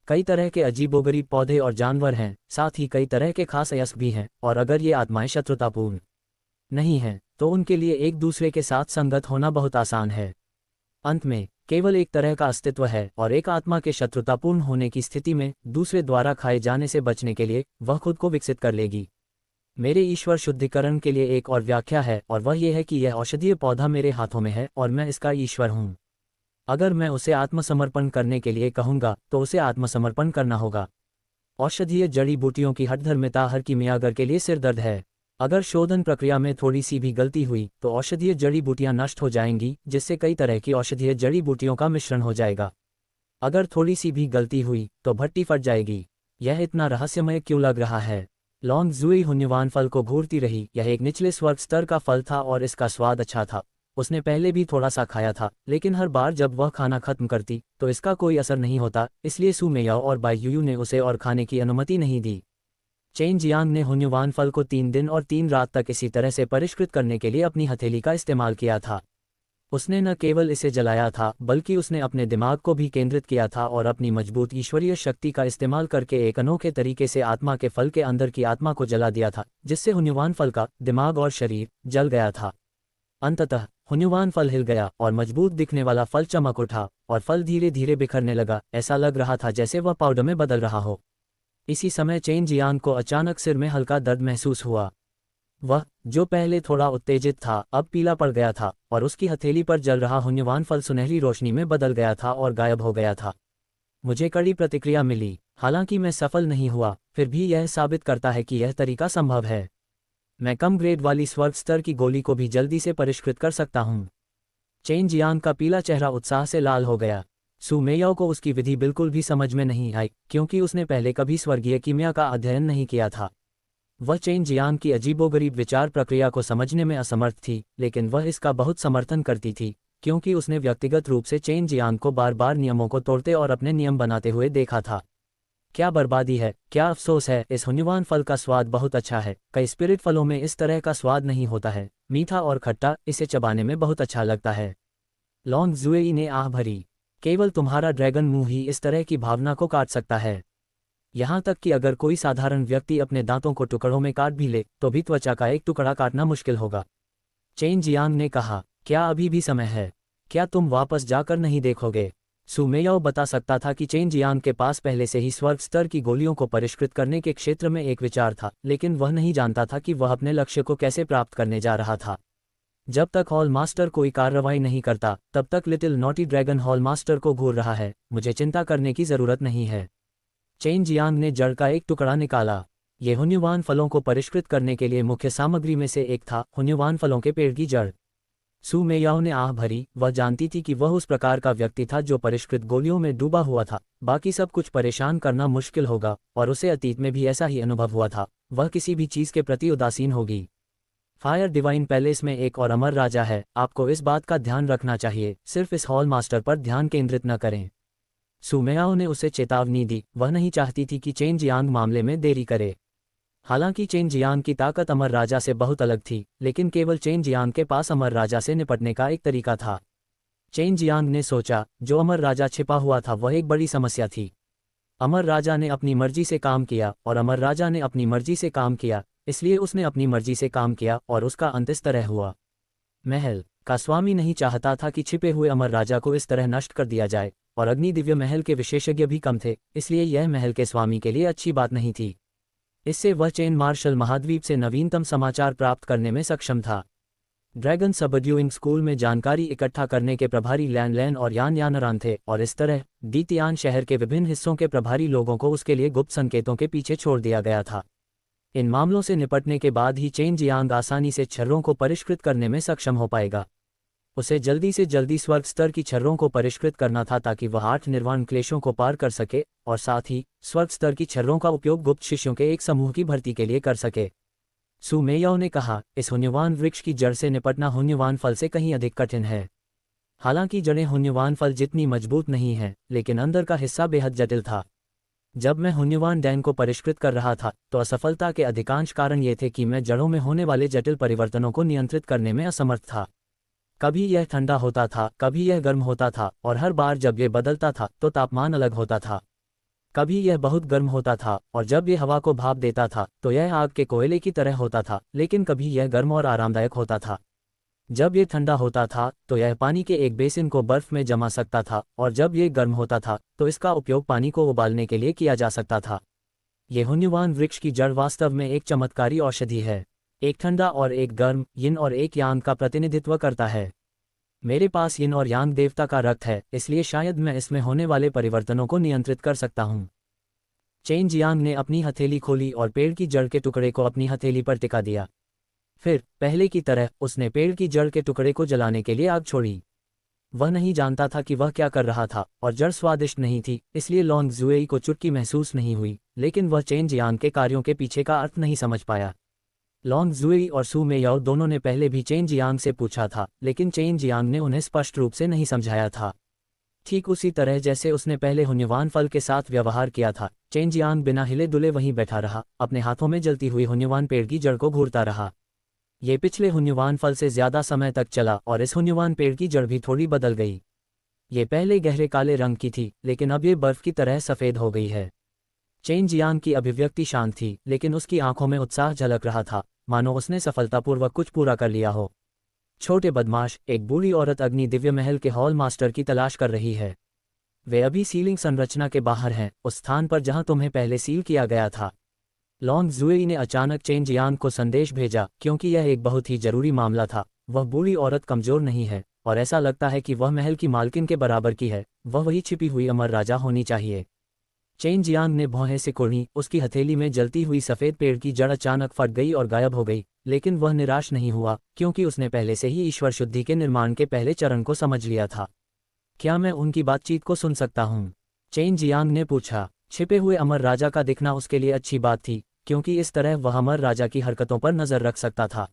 कई तरह के अजीबोगरीब पौधे और जानवर हैं, साथ ही कई तरह के खास अयस्क भी हैं, और अगर ये आत्माएं शत्रुतापूर्ण नहीं हैं तो उनके लिए एक दूसरे के साथ संगत होना बहुत आसान है। अंत में केवल एक तरह का अस्तित्व है, और एक आत्मा के शत्रुतापूर्ण होने की स्थिति में दूसरे द्वारा खाए जाने से बचने के लिए वह खुद को विकसित कर लेगी। मेरे ईश्वर शुद्धिकरण के लिए एक और व्याख्या है, और वह यह है कि यह औषधीय पौधा मेरे हाथों में है और मैं इसका ईश्वर हूँ। अगर मैं उसे आत्मसमर्पण करने के लिए कहूँगा तो उसे आत्मसमर्पण करना होगा। औषधीय जड़ी बूटियों की हठधर्मिता हर कीमियागर के लिए सिरदर्द है। अगर शोधन प्रक्रिया में थोड़ी सी भी गलती हुई तो औषधीय जड़ी बूटियां नष्ट हो जाएंगी, जिससे कई तरह की औषधीय जड़ी बूटियों का मिश्रण हो जाएगा। अगर थोड़ी सी भी गलती हुई तो भट्टी फट जाएगी। यह इतना रहस्यमय क्यों लग रहा है? लॉन्ग जुई हुन्युवान फल को घूरती रही। यह एक निचले स्वर्ग स्तर का फल था और इसका स्वाद अच्छा था। उसने पहले भी थोड़ा सा खाया था, लेकिन हर बार जब वह खाना खत्म करती तो इसका कोई असर नहीं होता, इसलिए सू मेयाओ और बाई यूयू ने उसे और खाने की अनुमति नहीं दी। चेन जियांग ने हुन्युवान फल को 3 दिन और 3 रात तक इसी तरह से परिष्कृत करने के लिए अपनी हथेली का इस्तेमाल किया था। उसने न केवल इसे जलाया था बल्कि उसने अपने दिमाग को भी केंद्रित किया था और अपनी मजबूत ईश्वरीय शक्ति का इस्तेमाल करके एक अनोखे तरीके से आत्मा के फल के अंदर की आत्मा को जला दिया था, जिससे हुन्युवान फल का दिमाग और शरीर जल गया था। अंततः हुन्युवान फल हिल गया और मजबूत दिखने वाला फल चमक उठा और फल धीरे धीरे बिखरने लगा। ऐसा लग रहा था जैसे वह पाउडर में बदल रहा हो। इसी समय चेन जियांग को अचानक सिर में हल्का दर्द महसूस हुआ। वह, जो पहले थोड़ा उत्तेजित था, अब पीला पड़ गया था और उसकी हथेली पर जल रहा हुन्युवान फल सुनहरी रोशनी में बदल गया था और गायब हो गया था। मुझे कड़ी प्रतिक्रिया मिली। हालांकि मैं सफल नहीं हुआ, फिर भी यह साबित करता है कि यह तरीका संभव है। मैं कम ग्रेड वाली स्वर्ग स्तर की गोली को भी जल्दी से परिष्कृत कर सकता हूँ। चेन जियांग का पीला चेहरा उत्साह से लाल हो गया। सू मेयाओ को उसकी विधि बिल्कुल भी समझ में नहीं आई, क्योंकि उसने पहले कभी स्वर्गीय कीमिया का अध्ययन नहीं किया था। वह चेन जियांग की अजीबोगरीब विचार प्रक्रिया को समझने में असमर्थ थी, लेकिन वह इसका बहुत समर्थन करती थी, क्योंकि उसने व्यक्तिगत रूप से चेन जियांग को बार बार नियमों को तोड़ते और अपने नियम बनाते हुए देखा था। क्या बर्बादी है, क्या अफसोस है। इस हुन्युवान फल का स्वाद बहुत अच्छा है। कई स्पिरिट फलों में इस तरह का स्वाद नहीं होता है, मीठा और खट्टा, इसे चबाने में बहुत अच्छा लगता है। लॉन्ग जुएई ने आह भरी। केवल तुम्हारा ड्रैगन मुंह ही इस तरह की भावना को काट सकता है। यहाँ तक कि अगर कोई साधारण व्यक्ति अपने दांतों को टुकड़ों में काट भी ले तो भी त्वचा का एक टुकड़ा काटना मुश्किल होगा। चेन जियांग ने कहा, क्या अभी भी समय है? क्या तुम वापस जाकर नहीं देखोगे? सू मेयाओ बता सकता था कि चेन जियांग के पास पहले से ही स्वर्ग स्तर की गोलियों को परिष्कृत करने के क्षेत्र में एक विचार था, लेकिन वह नहीं जानता था कि वह अपने लक्ष्य को कैसे प्राप्त करने जा रहा था। जब तक हॉल मास्टर कोई कार्रवाई नहीं करता, तब तक little naughty dragon hall master को घूर रहा है। मुझे चिंता करने की जरूरत नहीं है। चेन जियांग ने जड़ का एक टुकड़ा निकाला। ये हुन्युवान फलों को परिष्कृत करने के लिए मुख्य सामग्री में से एक था, हुन्युवान फलों के पेड़ की जड़। सू मेयाओ ने आह भरी। वह जानती थी कि वह उस प्रकार का व्यक्ति था जो परिष्कृत गोलियों में डूबा हुआ था। बाकी सब कुछ परेशान करना मुश्किल होगा, और उसे अतीत में भी ऐसा ही अनुभव हुआ था। वह किसी भी चीज के प्रति उदासीन होगी। फायर डिवाइन पैलेस में एक और अमर राजा है। आपको इस बात का ध्यान रखना चाहिए, सिर्फ इस हॉल मास्टर पर ध्यान केंद्रित न करें। सू मेयाओ ने उसे चेतावनी दी। वह नहीं चाहती थी कि चेन जियांग मामले में देरी करे। हालांकि चेन जियांग की ताकत अमर राजा से बहुत अलग थी, लेकिन केवल चेन जियांग के पास अमर राजा से निपटने का एक तरीका था। चेन जियांग ने सोचा, जो अमर राजा छिपा हुआ था वह एक बड़ी समस्या थी। अमर राजा ने अपनी मर्जी से काम किया और अमर राजा ने अपनी मर्जी से काम किया, इसलिए उसने अपनी मर्जी से काम किया और उसका अंत इस तरह हुआ। महल का स्वामी नहीं चाहता था कि छिपे हुए अमर राजा को इस तरह नष्ट कर दिया जाए, और अग्नि दिव्य महल के विशेषज्ञ भी कम थे, इसलिए यह महल के स्वामी के लिए अच्छी बात नहीं थी। इससे वह चेन मार्शल महाद्वीप से नवीनतम समाचार प्राप्त करने में सक्षम था। ड्रैगन सबड्यूइंग स्कूल में जानकारी इकट्ठा करने के प्रभारी लैन लैन और यान यानरान थे, और इस तरह डीतियान शहर के विभिन्न हिस्सों के प्रभारी लोगों को उसके लिए गुप्त संकेतों के पीछे छोड़ दिया गया था। इन मामलों से निपटने के बाद ही चेन जियांग आसानी से छर्रों को परिष्कृत करने में सक्षम हो पाएगा। उसे जल्दी से जल्दी स्वर्ग स्तर की छर्रों को परिष्कृत करना था, ताकि वह 8 निर्वाण क्लेशों को पार कर सके, और साथ ही स्वर्ग स्तर की छर्रों का उपयोग गुप्त शिष्यों के एक समूह की भर्ती के लिए कर सके। सू मेयाओ ने कहा, इस हुन्युवान वृक्ष की जड़ से निपटना हुन्युवान फल से कहीं अधिक कठिन है। हालांकि जड़ें हुन्युवान फल जितनी मजबूत नहीं हैं, लेकिन अंदर का हिस्सा बेहद जटिल था। जब मैं हुन्युवान डैन को परिष्कृत कर रहा था, तो असफलता के अधिकांश कारण ये थे कि मैं जड़ों में होने वाले जटिल परिवर्तनों को नियंत्रित करने में असमर्थ था। कभी यह ठंडा होता था, कभी यह गर्म होता था, और हर बार जब यह बदलता था तो तापमान अलग होता था। कभी यह बहुत गर्म होता था, और जब यह हवा को भाप देता था तो यह आग के कोयले की तरह होता था, लेकिन कभी यह गर्म और आरामदायक होता था। जब यह ठंडा होता था तो यह पानी के एक बेसिन को बर्फ में जमा सकता था, और जब यह गर्म होता था तो इसका उपयोग पानी को उबालने के लिए किया जा सकता था। यह हुन्युवान वृक्ष की जड़ वास्तव में एक चमत्कारी औषधि है। एक ठंडा और एक गर्म, यिन और एक यांग का प्रतिनिधित्व करता है। मेरे पास यिन और यांग देवता का रक्त है, इसलिए शायद मैं इसमें होने वाले परिवर्तनों को नियंत्रित कर सकता हूँ। चेन जियांग ने अपनी हथेली खोली और पेड़ की जड़ के टुकड़े को अपनी हथेली पर टिका दिया। फिर पहले की तरह उसने पेड़ की जड़ के टुकड़े को जलाने के लिए आग छोड़ी। वह नहीं जानता था कि वह क्या कर रहा था, और जड़ स्वादिष्ट नहीं थी, इसलिए लॉन्ग जुएई को चुटकी महसूस नहीं हुई, लेकिन वह चेन जियांग के कार्यों के पीछे का अर्थ नहीं समझ पाया। लॉन्ग जुएई और सू मेयाओ दोनों ने पहले भी चेन जियांग से पूछा था, लेकिन चेन जियांग ने उन्हें स्पष्ट रूप से नहीं समझाया था। ठीक उसी तरह जैसे उसने पहले हुन्युवान फल के साथ व्यवहार किया था, चेन जियांग बिना हिले डुले वहीं बैठा रहा, अपने हाथों में जलती हुई हुन्युवान पेड़ की जड़ को घूरता रहा। ये पिछले हुन्युवान फल से ज्यादा समय तक चला और इस हुन्युवान पेड़ की जड़ भी थोड़ी बदल गई। ये पहले गहरे काले रंग की थी, लेकिन अब ये बर्फ की तरह सफ़ेद हो गई है। चेन जियांग की अभिव्यक्ति शांत थी, लेकिन उसकी आंखों में उत्साह झलक रहा था, मानो उसने सफलतापूर्वक कुछ पूरा कर लिया हो। छोटे बदमाश, एक बूढ़ी औरत अग्नि दिव्य महल के हॉल मास्टर की तलाश कर रही है। वे अभी सीलिंग संरचना के बाहर हैं, उस स्थान पर जहां तुम्हें पहले सील किया गया था। लॉन्ग जुएई ने अचानक चेन जियांग को संदेश भेजा, क्योंकि यह एक बहुत ही जरूरी मामला था। वह बूढ़ी औरत कमजोर नहीं है, और ऐसा लगता है कि वह महल की मालकिन के बराबर की है। वह वही छिपी हुई अमर राजा होनी चाहिए। चेन जियांग ने भौहें सिकुड़ी, उसकी हथेली में जलती हुई सफ़ेद पेड़ की जड़ अचानक फट गई और गायब हो गई, लेकिन वह निराश नहीं हुआ, क्योंकि उसने पहले से ही ईश्वर शुद्धि के निर्माण के पहले चरण को समझ लिया था। क्या मैं उनकी बातचीत को सुन सकता हूँ? चेन जियांग ने पूछा। छिपे हुए अमर राजा का दिखना उसके लिए अच्छी बात थी, क्योंकि इस तरह वह अमर राजा की हरकतों पर नजर रख सकता था।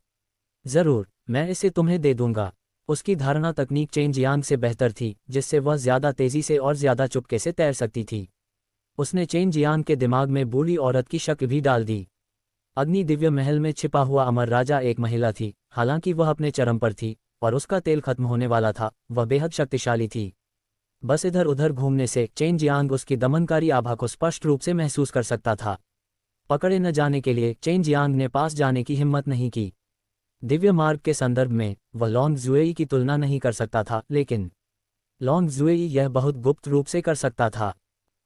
जरूर, मैं इसे तुम्हें दे दूंगा। उसकी धारणा तकनीक चेन जियांग से बेहतर थी, जिससे वह ज्यादा तेजी से और ज्यादा चुपके से तैर सकती थी। उसने चेन जियांग के दिमाग में बूढ़ी औरत की शक्ल भी डाल दी। अग्नि दिव्य महल में छिपा हुआ अमर राजा एक महिला थी, हालांकि वह अपने चरम पर थी और उसका तेल खत्म होने वाला था। वह बेहद शक्तिशाली थी। बस इधर उधर घूमने से चेन जियांग उसकी दमनकारी आभा को स्पष्ट रूप से महसूस कर सकता था। पकड़े न जाने के लिए चेन जियांग ने पास जाने की हिम्मत नहीं की। दिव्य मार्ग के संदर्भ में वह लॉन्ग जुएई की तुलना नहीं कर सकता था, लेकिन लॉन्ग जुएई यह बहुत गुप्त रूप से कर सकता था।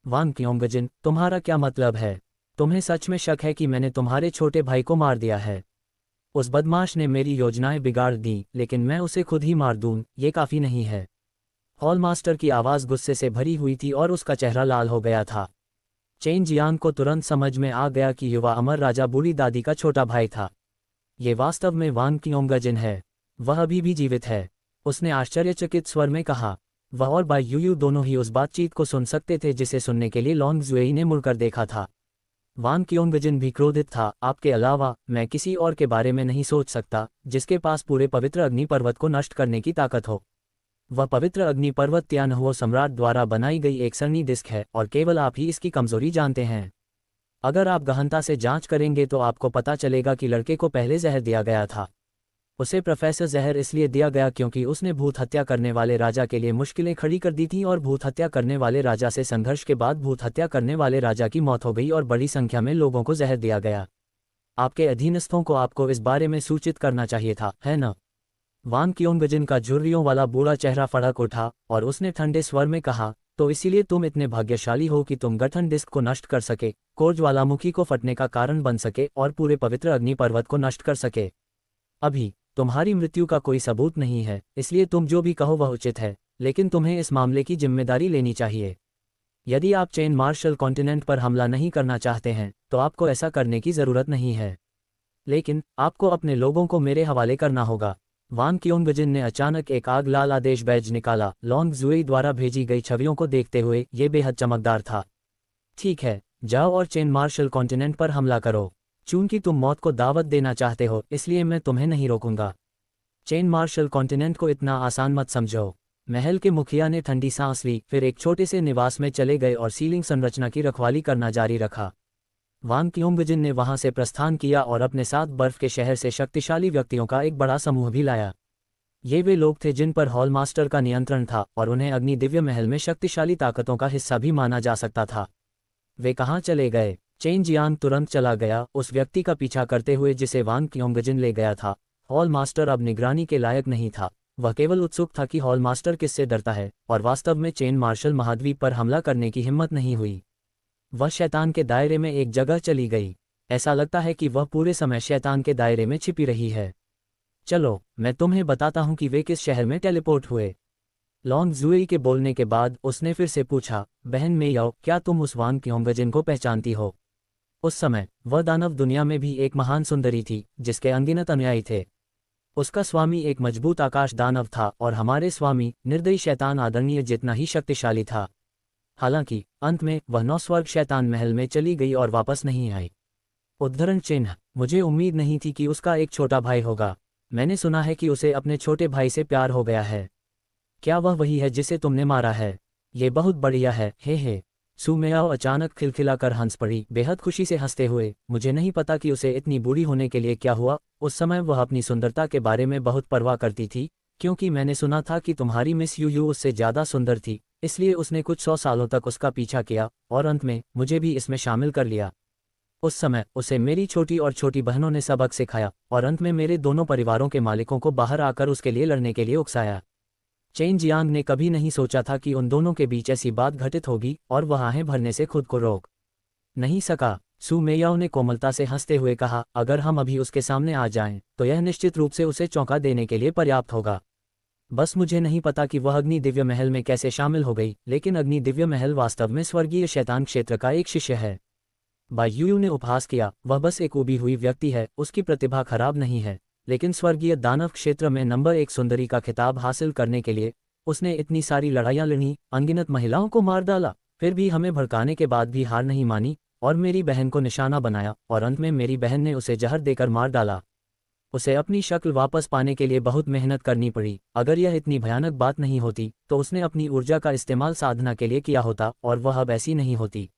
वांग क्योंगजिन, तुम्हारा क्या मतलब है? तुम्हें सच में शक है कि मैंने तुम्हारे छोटे भाई को मार दिया है? उस बदमाश ने मेरी योजनाएं बिगाड़ दी, लेकिन मैं उसे खुद ही मार दूं, ये काफ़ी नहीं है। हॉल मास्टर की आवाज़ गुस्से से भरी हुई थी और उसका चेहरा लाल हो गया था। चेन जियांग को तुरंत समझ में आ गया कि युवा अमर राजा बूढ़ी दादी का छोटा भाई था। ये वास्तव में वांग क्योंगजिन है। वह अभी भी जीवित है, उसने आश्चर्यचकित स्वर में कहा। वह और बाई यूयू दोनों ही उस बातचीत को सुन सकते थे जिसे सुनने के लिए लॉन्ग जुएई ने मुड़कर देखा था। वांग क्योंगजिन भी क्रोधित था। आपके अलावा मैं किसी और के बारे में नहीं सोच सकता जिसके पास पूरे पवित्र अग्नि पर्वत को नष्ट करने की ताकत हो। वह पवित्र अग्नि पर्वत त्यानहुओ सम्राट द्वारा बनाई गई एक सरनी डिस्क है, और केवल आप ही इसकी कमजोरी जानते हैं। अगर आप गहनता से जांच करेंगे तो आपको पता चलेगा कि लड़के को पहले जहर दिया गया था। उसे प्रोफेसर जहर इसलिए दिया गया क्योंकि उसने भूत हत्या करने वाले राजा के लिए मुश्किलें खड़ी कर दी थीं, और भूत हत्या करने वाले राजा से संघर्ष के बाद भूत हत्या करने वाले राजा की मौत हो गई और बड़ी संख्या में लोगों को जहर दिया गया। आपके अधीनस्थों को आपको इस बारे में सूचित करना चाहिए था, है न? वांग क्योंगजिन का झुर्रियों वाला बूढ़ा चेहरा फड़क उठा और उसने ठंडे स्वर में कहा, तो इसीलिए तुम इतने भाग्यशाली हो कि तुम गठन डिस्क को नष्ट कर सके, कोर ज्वालामुखी को फटने का कारण बन सके और पूरे पवित्र अग्नि पर्वत को नष्ट कर सके। अभी तुम्हारी मृत्यु का कोई सबूत नहीं है, इसलिए तुम जो भी कहो वह उचित है, लेकिन तुम्हें इस मामले की जिम्मेदारी लेनी चाहिए। यदि आप चेन मार्शल कॉन्टिनेंट पर हमला नहीं करना चाहते हैं तो आपको ऐसा करने की ज़रूरत नहीं है, लेकिन आपको अपने लोगों को मेरे हवाले करना होगा। वांग क्योंगजिन ने अचानक एक आग लाल आदेश बैज निकाला। लॉन्ग जुएई द्वारा भेजी गई छवियों को देखते हुए ये बेहद चमकदार था। ठीक है, जाओ और चेन मार्शल कॉन्टिनेंट पर हमला करो। चूंकि तुम मौत को दावत देना चाहते हो, इसलिए मैं तुम्हें नहीं रोकूंगा। चेन मार्शल कॉन्टिनेंट को इतना आसान मत समझो। महल के मुखिया ने ठंडी सांस ली, फिर एक छोटे से निवास में चले गए और सीलिंग संरचना की रखवाली करना जारी रखा। वांग क्योंगजिन ने वहां से प्रस्थान किया और अपने साथ बर्फ के शहर से शक्तिशाली व्यक्तियों का एक बड़ा समूह भी लाया। ये वे लोग थे जिन पर हॉल मास्टर का नियंत्रण था, और उन्हें अग्नि दिव्य महल में शक्तिशाली ताकतों का हिस्सा भी माना जा सकता था। वे कहाँ चले गए? चेन जियांग तुरंत चला गया, उस व्यक्ति का पीछा करते हुए जिसे वांग क्योंगजिन ले गया था। हॉल मास्टर अब निगरानी के लायक नहीं था। वह केवल उत्सुक था कि हॉल मास्टर किससे डरता है, और वास्तव में चेन मार्शल महाद्वीप पर हमला करने की हिम्मत नहीं हुई। वह शैतान के दायरे में एक जगह चली गई। ऐसा लगता है कि वह पूरे समय शैतान के दायरे में छिपी रही है। चलो, मैं तुम्हें बताता हूं कि वे किस शहर में टेलीपोर्ट हुए। लॉन्ग जुएई के बोलने के बाद उसने फिर से पूछा, बहन मेयाओ, क्या तुम उस वांग क्योंगजिन को पहचानती हो? उस समय वह दानव दुनिया में भी एक महान सुंदरी थी जिसके अनगिनत अनुयायी थे। उसका स्वामी एक मजबूत आकाश दानव था, और हमारे स्वामी निर्दयी शैतान आदरणीय जितना ही शक्तिशाली था। हालांकि अंत में वह 9 स्वर्ग शैतान महल में चली गई और वापस नहीं आई। उद्धरण चिन्ह, मुझे उम्मीद नहीं थी कि उसका एक छोटा भाई होगा। मैंने सुना है कि उसे अपने छोटे भाई से प्यार हो गया है। क्या वह वही है जिसे तुमने मारा है? ये बहुत बढ़िया है, हे। सू मेयाओ अचानक खिलखिलाकर हंस पड़ी, बेहद खुशी से हंसते हुए। मुझे नहीं पता कि उसे इतनी बूढ़ी होने के लिए क्या हुआ। उस समय वह अपनी सुंदरता के बारे में बहुत परवाह करती थी, क्योंकि मैंने सुना था कि तुम्हारी मिस यूयू उससे ज़्यादा सुंदर थी, इसलिए उसने कुछ 100 सालों तक उसका पीछा किया और अंत में मुझे भी इसमें शामिल कर लिया। उस समय उसे मेरी छोटी और छोटी बहनों ने सबक सिखाया और अंत में मेरे दोनों परिवारों के मालिकों को बाहर आकर उसके लिए लड़ने के लिए उकसाया। चेन जियांग ने कभी नहीं सोचा था कि उन दोनों के बीच ऐसी बात घटित होगी और वह आहें भरने से खुद को रोक नहीं सका। सू मेयाओ ने कोमलता से हंसते हुए कहा, अगर हम अभी उसके सामने आ जाएं, तो यह निश्चित रूप से उसे चौंका देने के लिए पर्याप्त होगा। बस मुझे नहीं पता कि वह अग्नि दिव्य महल में कैसे शामिल हो गई, लेकिन अग्नि दिव्य महल वास्तव में स्वर्गीय शैतान क्षेत्र का एक शिष्य है। बाई यूयू ने उपहास किया, वह बस एक उबी हुई व्यक्ति है, उसकी प्रतिभा खराब नहीं है, लेकिन स्वर्गीय दानव क्षेत्र में नंबर 1 सुंदरी का खिताब हासिल करने के लिए उसने इतनी सारी लड़ाइयाँ लड़ी, अनगिनत महिलाओं को मार डाला, फिर भी हमें भड़काने के बाद भी हार नहीं मानी और मेरी बहन को निशाना बनाया और अंत में मेरी बहन ने उसे जहर देकर मार डाला। उसे अपनी शक्ल वापस पाने के लिए बहुत मेहनत करनी पड़ी। अगर यह इतनी भयानक बात नहीं होती तो उसने अपनी ऊर्जा का इस्तेमाल साधना के लिए किया होता और वह अब ऐसी नहीं होती।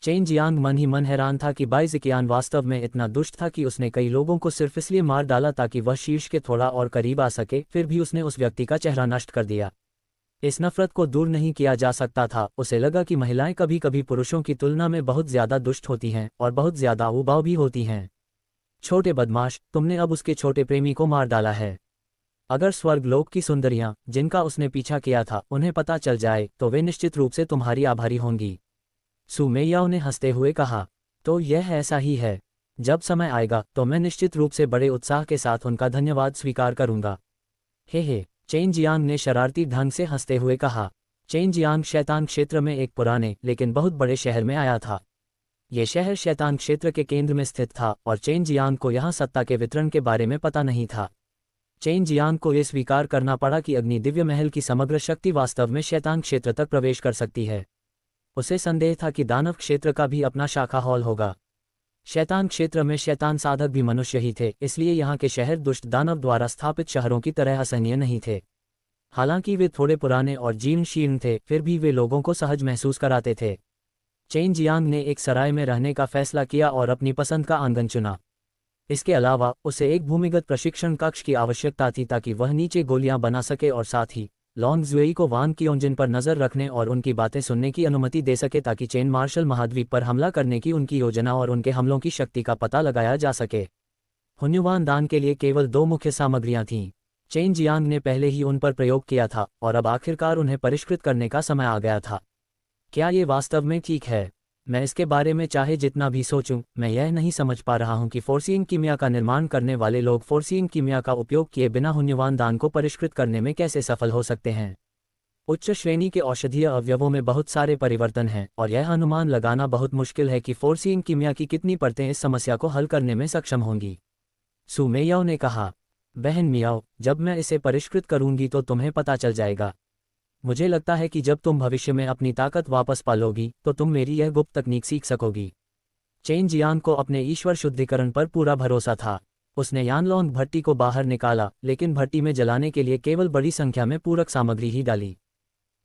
चेन जियांग मन ही मन हैरान था कि बाई ज़िकियान वास्तव में इतना दुष्ट था कि उसने कई लोगों को सिर्फ इसलिए मार डाला ताकि वह शीर्ष के थोड़ा और करीब आ सके, फिर भी उसने उस व्यक्ति का चेहरा नष्ट कर दिया। इस नफरत को दूर नहीं किया जा सकता था। उसे लगा कि महिलाएं कभी कभी पुरुषों की तुलना में बहुत ज्यादा दुष्ट होती हैं और बहुत ज्यादा उबाऊ भी होती हैं। छोटे बदमाश, तुमने अब उसके छोटे प्रेमी को मार डाला है। अगर स्वर्गलोक की सुंदरियां जिनका उसने पीछा किया था उन्हें पता चल जाए तो वे निश्चित रूप से तुम्हारी आभारी होंगी। सू मेयाओ ने हंसते हुए कहा, तो यह ऐसा ही है। जब समय आएगा तो मैं निश्चित रूप से बड़े उत्साह के साथ उनका धन्यवाद स्वीकार करूंगा। हे, चेन जियांग ने शरारती ढंग से हंसते हुए कहा। चेन जियांग शैतान क्षेत्र में एक पुराने लेकिन बहुत बड़े शहर में आया था। ये शहर शैतान क्षेत्र के केंद्र में स्थित था और चेन जियांग को यहाँ सत्ता के वितरण के बारे में पता नहीं था। चेन जियांग को यह स्वीकार करना पड़ा कि अग्नि दिव्य महल की समग्र शक्ति वास्तव में शैतान क्षेत्र तक प्रवेश कर सकती है। उसे संदेह था कि दानव क्षेत्र का भी अपना शाखा हॉल होगा। शैतान क्षेत्र में शैतान साधक भी मनुष्य ही थे, इसलिए यहाँ के शहर दुष्ट दानव द्वारा स्थापित शहरों की तरह असहनीय नहीं थे। हालांकि वे थोड़े पुराने और जीर्ण शीर्ण थे, फिर भी वे लोगों को सहज महसूस कराते थे। चेन जियांग ने एक सराय में रहने का फैसला किया और अपनी पसंद का आंगन चुना। इसके अलावा उसे एक भूमिगत प्रशिक्षण कक्ष की आवश्यकता थी ताकि वह नीचे गोलियां बना सके और साथ ही लॉन्ग जुएई को वान कियोंजिन पर नजर रखने और उनकी बातें सुनने की अनुमति दे सके ताकि चेन मार्शल महाद्वीप पर हमला करने की उनकी योजना और उनके हमलों की शक्ति का पता लगाया जा सके। हुन्युवान दान के लिए केवल 2 मुख्य सामग्रियां थीं। चेन जियांग ने पहले ही उन पर प्रयोग किया था और अब आखिरकार उन्हें परिष्कृत करने का समय आ गया था। क्या ये वास्तव में ठीक है? मैं इसके बारे में चाहे जितना भी सोचूं, मैं यह नहीं समझ पा रहा हूं कि फोर्सियन कीमिया का निर्माण करने वाले लोग फोर्सियन कीमिया का उपयोग किए बिना हुन्युवान दान को परिष्कृत करने में कैसे सफल हो सकते हैं। उच्च श्रेणी के औषधीय अवयवों में बहुत सारे परिवर्तन हैं और यह अनुमान लगाना बहुत मुश्किल है कि फोर्सियन कीमिया की कितनी परतें इस समस्या को हल करने में सक्षम होंगी। सू मेयाओ ने कहा, बहन मियाओ, जब मैं इसे परिष्कृत करूंगी तो तुम्हें पता चल जाएगा। मुझे लगता है कि जब तुम भविष्य में अपनी ताकत वापस पालोगी तो तुम मेरी यह गुप्त तकनीक सीख सकोगी। चेन जियांग को अपने ईश्वर शुद्धिकरण पर पूरा भरोसा था। उसने यानलोंग भट्टी को बाहर निकाला, लेकिन भट्टी में जलाने के लिए केवल बड़ी संख्या में पूरक सामग्री ही डाली।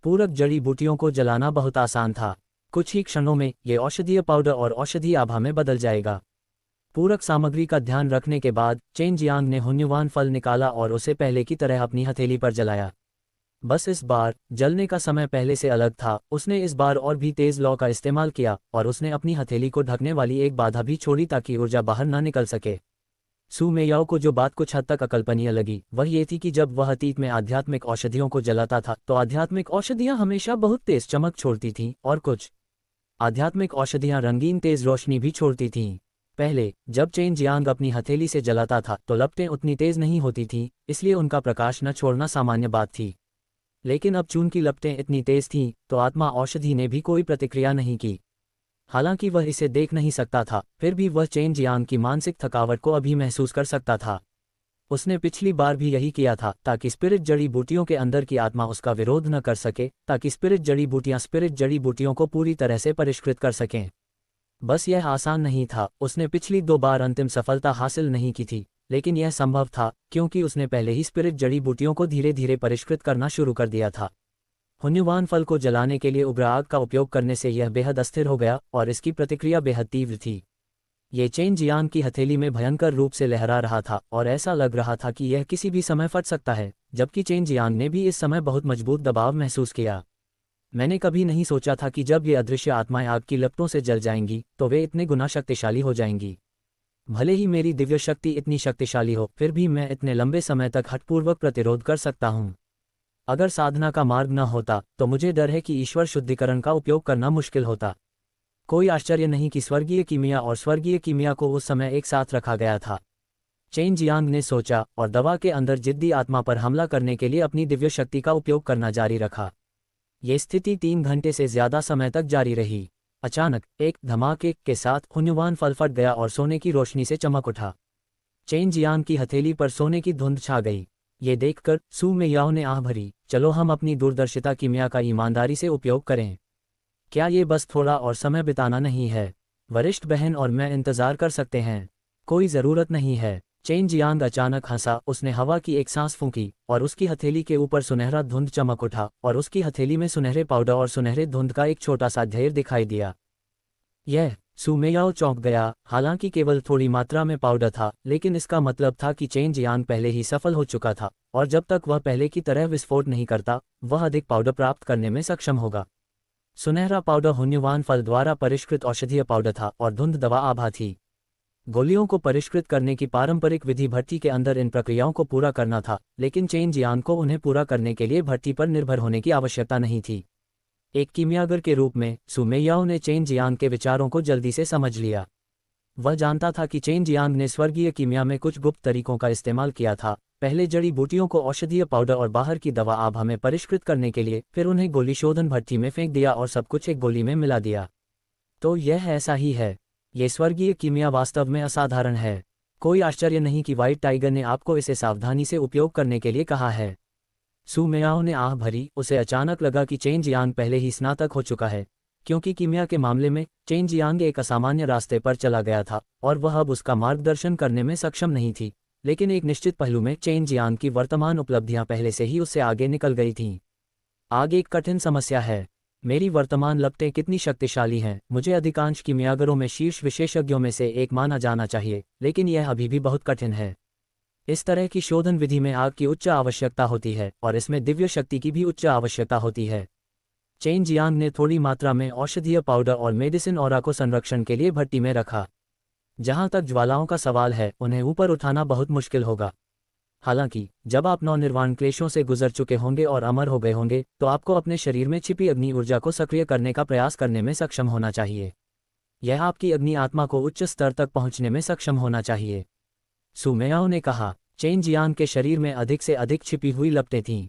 पूरक जड़ी बूटियों को जलाना बहुत आसान था। कुछ ही क्षणों में ये औषधीय पाउडर और औषधीय आभा में बदल जाएगा। पूरक सामग्री का ध्यान रखने के बाद चेन जियांग ने हुन्युवान फल निकाला और उसे पहले की तरह अपनी हथेली पर जलाया। बस इस बार जलने का समय पहले से अलग था। उसने इस बार और भी तेज लौ का इस्तेमाल किया और उसने अपनी हथेली को ढकने वाली एक बाधा भी छोड़ी ताकि ऊर्जा बाहर न निकल सके। सू मेयाओ को जो बात कुछ हद तक अकल्पनीय लगी वह ये थी कि जब वह अतीत में आध्यात्मिक औषधियों को जलाता था तो आध्यात्मिक औषधियां हमेशा बहुत तेज चमक छोड़ती थीं और कुछ आध्यात्मिक औषधियां रंगीन तेज रोशनी भी छोड़ती थीं। पहले जब चेन जियांग अपनी हथेली से जलाता था तो लपटें उतनी तेज नहीं होती थीं, इसलिए उनका प्रकाश न छोड़ना सामान्य बात थी। लेकिन अब चून की लपटें इतनी तेज थीं तो आत्मा औषधि ने भी कोई प्रतिक्रिया नहीं की। हालांकि वह इसे देख नहीं सकता था, फिर भी वह चेन जियांग की मानसिक थकावट को अभी महसूस कर सकता था। उसने पिछली बार भी यही किया था ताकि स्पिरिट जड़ी बूटियों के अंदर की आत्मा उसका विरोध न कर सके, ताकि स्पिरिट जड़ी बूटियों को पूरी तरह से परिष्कृत कर सकें। बस यह आसान नहीं था। उसने पिछली 2 बार अंतिम सफलता हासिल नहीं की थी, लेकिन यह संभव था क्योंकि उसने पहले ही स्पिरिट जड़ी बूटियों को धीरे धीरे परिष्कृत करना शुरू कर दिया था। हुन्युवान फल को जलाने के लिए उग्र आग का उपयोग करने से यह बेहद अस्थिर हो गया और इसकी प्रतिक्रिया बेहद तीव्र थी। ये चेन जियांग की हथेली में भयंकर रूप से लहरा रहा था और ऐसा लग रहा था कि यह किसी भी समय फट सकता है, जबकि चेन जियांग ने भी इस समय बहुत मजबूत दबाव महसूस किया। मैंने कभी नहीं सोचा था कि जब ये अदृश्य आत्माएं आग की लपटों से जल जाएंगी तो वे इतने गुना शक्तिशाली हो जाएंगी। भले ही मेरी दिव्य शक्ति इतनी शक्तिशाली हो, फिर भी मैं इतने लंबे समय तक हठपूर्वक प्रतिरोध कर सकता हूँ। अगर साधना का मार्ग न होता तो मुझे डर है कि ईश्वर शुद्धिकरण का उपयोग करना मुश्किल होता। कोई आश्चर्य नहीं कि स्वर्गीय कीमिया और स्वर्गीय कीमिया को उस समय एक साथ रखा गया था। चेन जियांग ने सोचा और दवा के अंदर जिद्दी आत्मा पर हमला करने के लिए अपनी दिव्य शक्ति का उपयोग करना जारी रखा। ये स्थिति 3 घंटे से ज्यादा समय तक जारी रही। अचानक एक धमाके के साथ हुन्युवान फल फट गया और सोने की रोशनी से चमक उठा। चेन जियांग की हथेली पर सोने की धुंध छा गई। ये देखकर सू मेयाओ ने आह भरी, चलो हम अपनी दूरदर्शिता कीमिया का ईमानदारी से उपयोग करें। क्या ये बस थोड़ा और समय बिताना नहीं है? वरिष्ठ बहन और मैं इंतजार कर सकते हैं। कोई ज़रूरत नहीं है। चेन जियांग अचानक हंसा, उसने हवा की एक सांस फूंकी और उसकी हथेली के ऊपर सुनहरा धुंध चमक उठा और उसकी हथेली में सुनहरे पाउडर और सुनहरे धुंध का एक छोटा सा ढेर दिखाई दिया। यह सू मेयाओ चौंक गया। हालांकि केवल थोड़ी मात्रा में पाउडर था, लेकिन इसका मतलब था कि चेन जियांग पहले ही सफल हो चुका था और जब तक वह पहले की तरह विस्फोट नहीं करता, वह अधिक पाउडर प्राप्त करने में सक्षम होगा। सुनहरा पाउडर हुन्युवान फल द्वारा परिष्कृत औषधीय पाउडर था और धुंध दवा आभा थी। गोलियों को परिष्कृत करने की पारंपरिक विधि भट्टी के अंदर इन प्रक्रियाओं को पूरा करना था, लेकिन चेन जियांग को उन्हें पूरा करने के लिए भट्टी पर निर्भर होने की आवश्यकता नहीं थी। एक कीमियागर के रूप में सू मेयाओ ने चेन जियांग के विचारों को जल्दी से समझ लिया। वह जानता था कि चेन जियांग ने स्वर्गीय कीमिया में कुछ गुप्त तरीकों का इस्तेमाल किया था, पहले जड़ी बूटियों को औषधीय पाउडर और बाहर की दवा आभा में परिष्कृत करने के लिए, फिर उन्हें गोली शोधन भट्टी में फेंक दिया और सब कुछ एक गोली में मिला दिया। तो यह ऐसा ही है। ये स्वर्गीय कीमिया वास्तव में असाधारण है। कोई आश्चर्य नहीं कि व्हाइट टाइगर ने आपको इसे सावधानी से उपयोग करने के लिए कहा है। सू मेयाओ ने आह भरी। उसे अचानक लगा कि चेन जियांग पहले ही स्नातक हो चुका है, क्योंकि कीमिया के मामले में चेन जियांग एक असामान्य रास्ते पर चला गया था और वह अब उसका मार्गदर्शन करने में सक्षम नहीं थी। लेकिन एक निश्चित पहलू में चेन जियांग की वर्तमान उपलब्धियां पहले से ही उससे आगे निकल गई थीं। आगे एक कठिन समस्या है। मेरी वर्तमान लपटें कितनी शक्तिशाली हैं? मुझे अधिकांश कीमियागरों में शीर्ष विशेषज्ञों में से एक माना जाना चाहिए, लेकिन यह अभी भी बहुत कठिन है। इस तरह की शोधन विधि में आग की उच्च आवश्यकता होती है और इसमें दिव्य शक्ति की भी उच्च आवश्यकता होती है। चेन जियांग ने थोड़ी मात्रा में औषधीय पाउडर और मेडिसिन ऑरा को संरक्षण के लिए भट्टी में रखा। जहां तक ज्वालाओं का सवाल है, उन्हें ऊपर उठाना बहुत मुश्किल होगा। हालांकि जब आप नवनिर्वाण क्लेशों से गुजर चुके होंगे और अमर हो गए होंगे, तो आपको अपने शरीर में छिपी अग्नि ऊर्जा को सक्रिय करने का प्रयास करने में सक्षम होना चाहिए। यह आपकी अग्नि आत्मा को उच्च स्तर तक पहुंचने में सक्षम होना चाहिए। सू मेयाओ ने कहा। चेन जियांग के शरीर में अधिक से अधिक छिपी हुई लपटें थीं।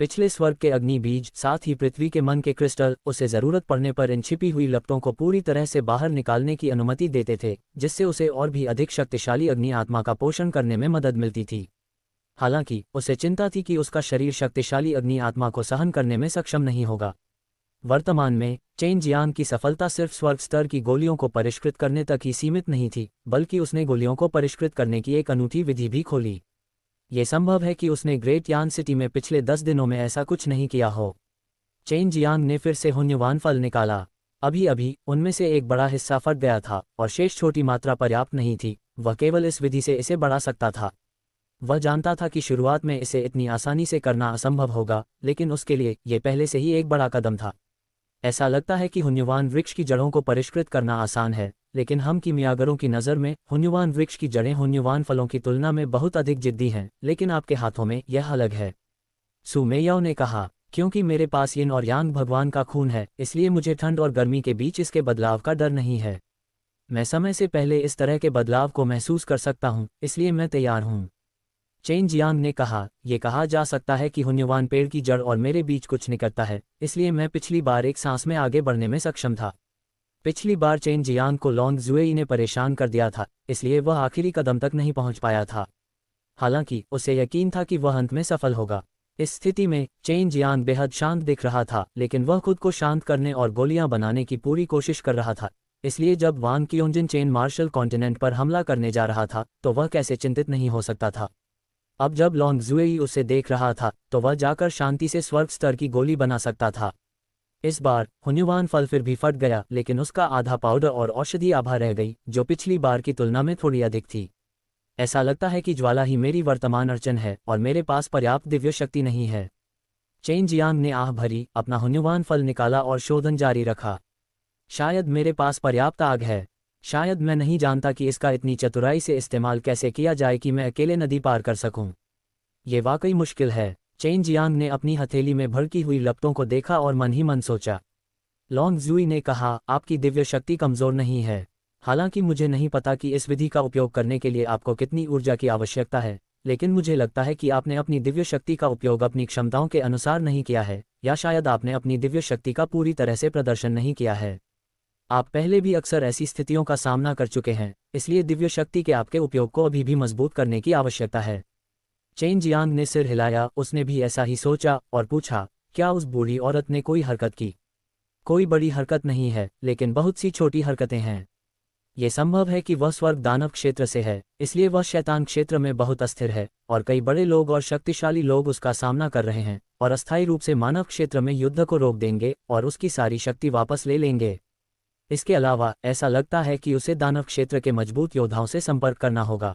पिछले स्वर्ग के अग्नि बीज, साथ ही पृथ्वी के मन के क्रिस्टल, उसे जरूरत पड़ने पर इन छिपी हुई लपटों को पूरी तरह से बाहर निकालने की अनुमति देते थे, जिससे उसे और भी अधिक शक्तिशाली अग्नि आत्मा का पोषण करने में मदद मिलती थी। हालांकि उसे चिंता थी कि उसका शरीर शक्तिशाली अग्नि आत्मा को सहन करने में सक्षम नहीं होगा। वर्तमान में चेन जियांग की सफलता सिर्फ स्वर्ग स्तर की गोलियों को परिष्कृत करने तक ही सीमित नहीं थी, बल्कि उसने गोलियों को परिष्कृत करने की एक अनूठी विधि भी खोली। ये संभव है कि उसने ग्रेट यान सिटी में पिछले 10 दिनों में ऐसा कुछ नहीं किया हो। चेन जियांग ने फिर से हुन्युवान फल निकाला। अभी अभी उनमें से एक बड़ा हिस्सा फट गया था और शेष छोटी मात्रा पर्याप्त नहीं थी। वह केवल इस विधि से इसे बढ़ा सकता था। वह जानता था कि शुरुआत में इसे इतनी आसानी से करना असंभव होगा, लेकिन उसके लिए यह पहले से ही एक बड़ा कदम था। ऐसा लगता है कि हुन्युवान वृक्ष की जड़ों को परिष्कृत करना आसान है, लेकिन हम कीमियागरों की नज़र में हुन्युवान वृक्ष की जड़ें हुन्युवान फलों की तुलना में बहुत अधिक जिद्दी हैं, लेकिन आपके हाथों में यह अलग है। सू मेयाओ ने कहा, क्योंकि मेरे पास यिन और यांग भगवान का खून है, इसलिए मुझे ठंड और गर्मी के बीच इसके बदलाव का डर नहीं है। मैं समय से पहले इस तरह के बदलाव को महसूस कर सकता हूँ, इसलिए मैं तैयार हूँ। चेन जियांग ने कहा, यह कहा जा सकता है कि हुन्युवान पेड़ की जड़ और मेरे बीच कुछ निकटता है, इसलिए मैं पिछली बार एक सांस में आगे बढ़ने में सक्षम था। पिछली बार चेन जियांग को लॉन्ग जुएई ने परेशान कर दिया था, इसलिए वह आखिरी कदम तक नहीं पहुंच पाया था। हालांकि उसे यकीन था कि वह अंत में सफल होगा। इस स्थिति में चेन जियांग बेहद शांत दिख रहा था, लेकिन वह खुद को शांत करने और गोलियां बनाने की पूरी कोशिश कर रहा था। इसलिए जब वांग क्योंजिन चेन मार्शल कॉन्टिनेंट पर हमला करने जा रहा था, तो वह कैसे चिंतित नहीं हो सकता था। अब जब लॉन्ग जुएई उसे देख रहा था तो वह जाकर शांति से स्वर्ग स्तर की गोली बना सकता था। इस बार हुन्युवान फल फिर भी फट गया, लेकिन उसका आधा पाउडर और औषधि आभा रह गई, जो पिछली बार की तुलना में थोड़ी अधिक थी। ऐसा लगता है कि ज्वाला ही मेरी वर्तमान अड़चन है और मेरे पास पर्याप्त दिव्य शक्ति नहीं है। चेन जियांग ने आह भरी, अपना हुन्युवान फल निकाला और शोधन जारी रखा। शायद मेरे पास पर्याप्त आग है। शायद मैं नहीं जानता कि इसका इतनी चतुराई से इस्तेमाल कैसे किया जाए कि मैं अकेले नदी पार कर सकूं। ये वाकई मुश्किल है। चेन जियांग ने अपनी हथेली में भड़की हुई लपटों को देखा और मन ही मन सोचा। लॉन्ग जुई ने कहा, आपकी दिव्य शक्ति कमज़ोर नहीं है। हालांकि मुझे नहीं पता कि इस विधि का उपयोग करने के लिए आपको कितनी ऊर्जा की आवश्यकता है, लेकिन मुझे लगता है कि आपने अपनी दिव्य शक्ति का उपयोग अपनी क्षमताओं के अनुसार नहीं किया है, या शायद आपने अपनी दिव्य शक्ति का पूरी तरह से प्रदर्शन नहीं किया है। आप पहले भी अक्सर ऐसी स्थितियों का सामना कर चुके हैं, इसलिए दिव्य शक्ति के आपके उपयोग को अभी भी मजबूत करने की आवश्यकता है। चेन जियांग ने सिर हिलाया, उसने भी ऐसा ही सोचा और पूछा, क्या उस बूढ़ी औरत ने कोई हरकत की? कोई बड़ी हरकत नहीं है, लेकिन बहुत सी छोटी हरकतें हैं। ये संभव है कि वह स्वर्ग दानव क्षेत्र से है, इसलिए वह शैतान क्षेत्र में बहुत अस्थिर है, और कई बड़े लोग और शक्तिशाली लोग उसका सामना कर रहे हैं, और अस्थायी रूप से मानव क्षेत्र में युद्ध को रोक देंगे और उसकी सारी शक्ति वापस ले लेंगे। इसके अलावा ऐसा लगता है कि उसे दानव क्षेत्र के मजबूत योद्धाओं से संपर्क करना होगा।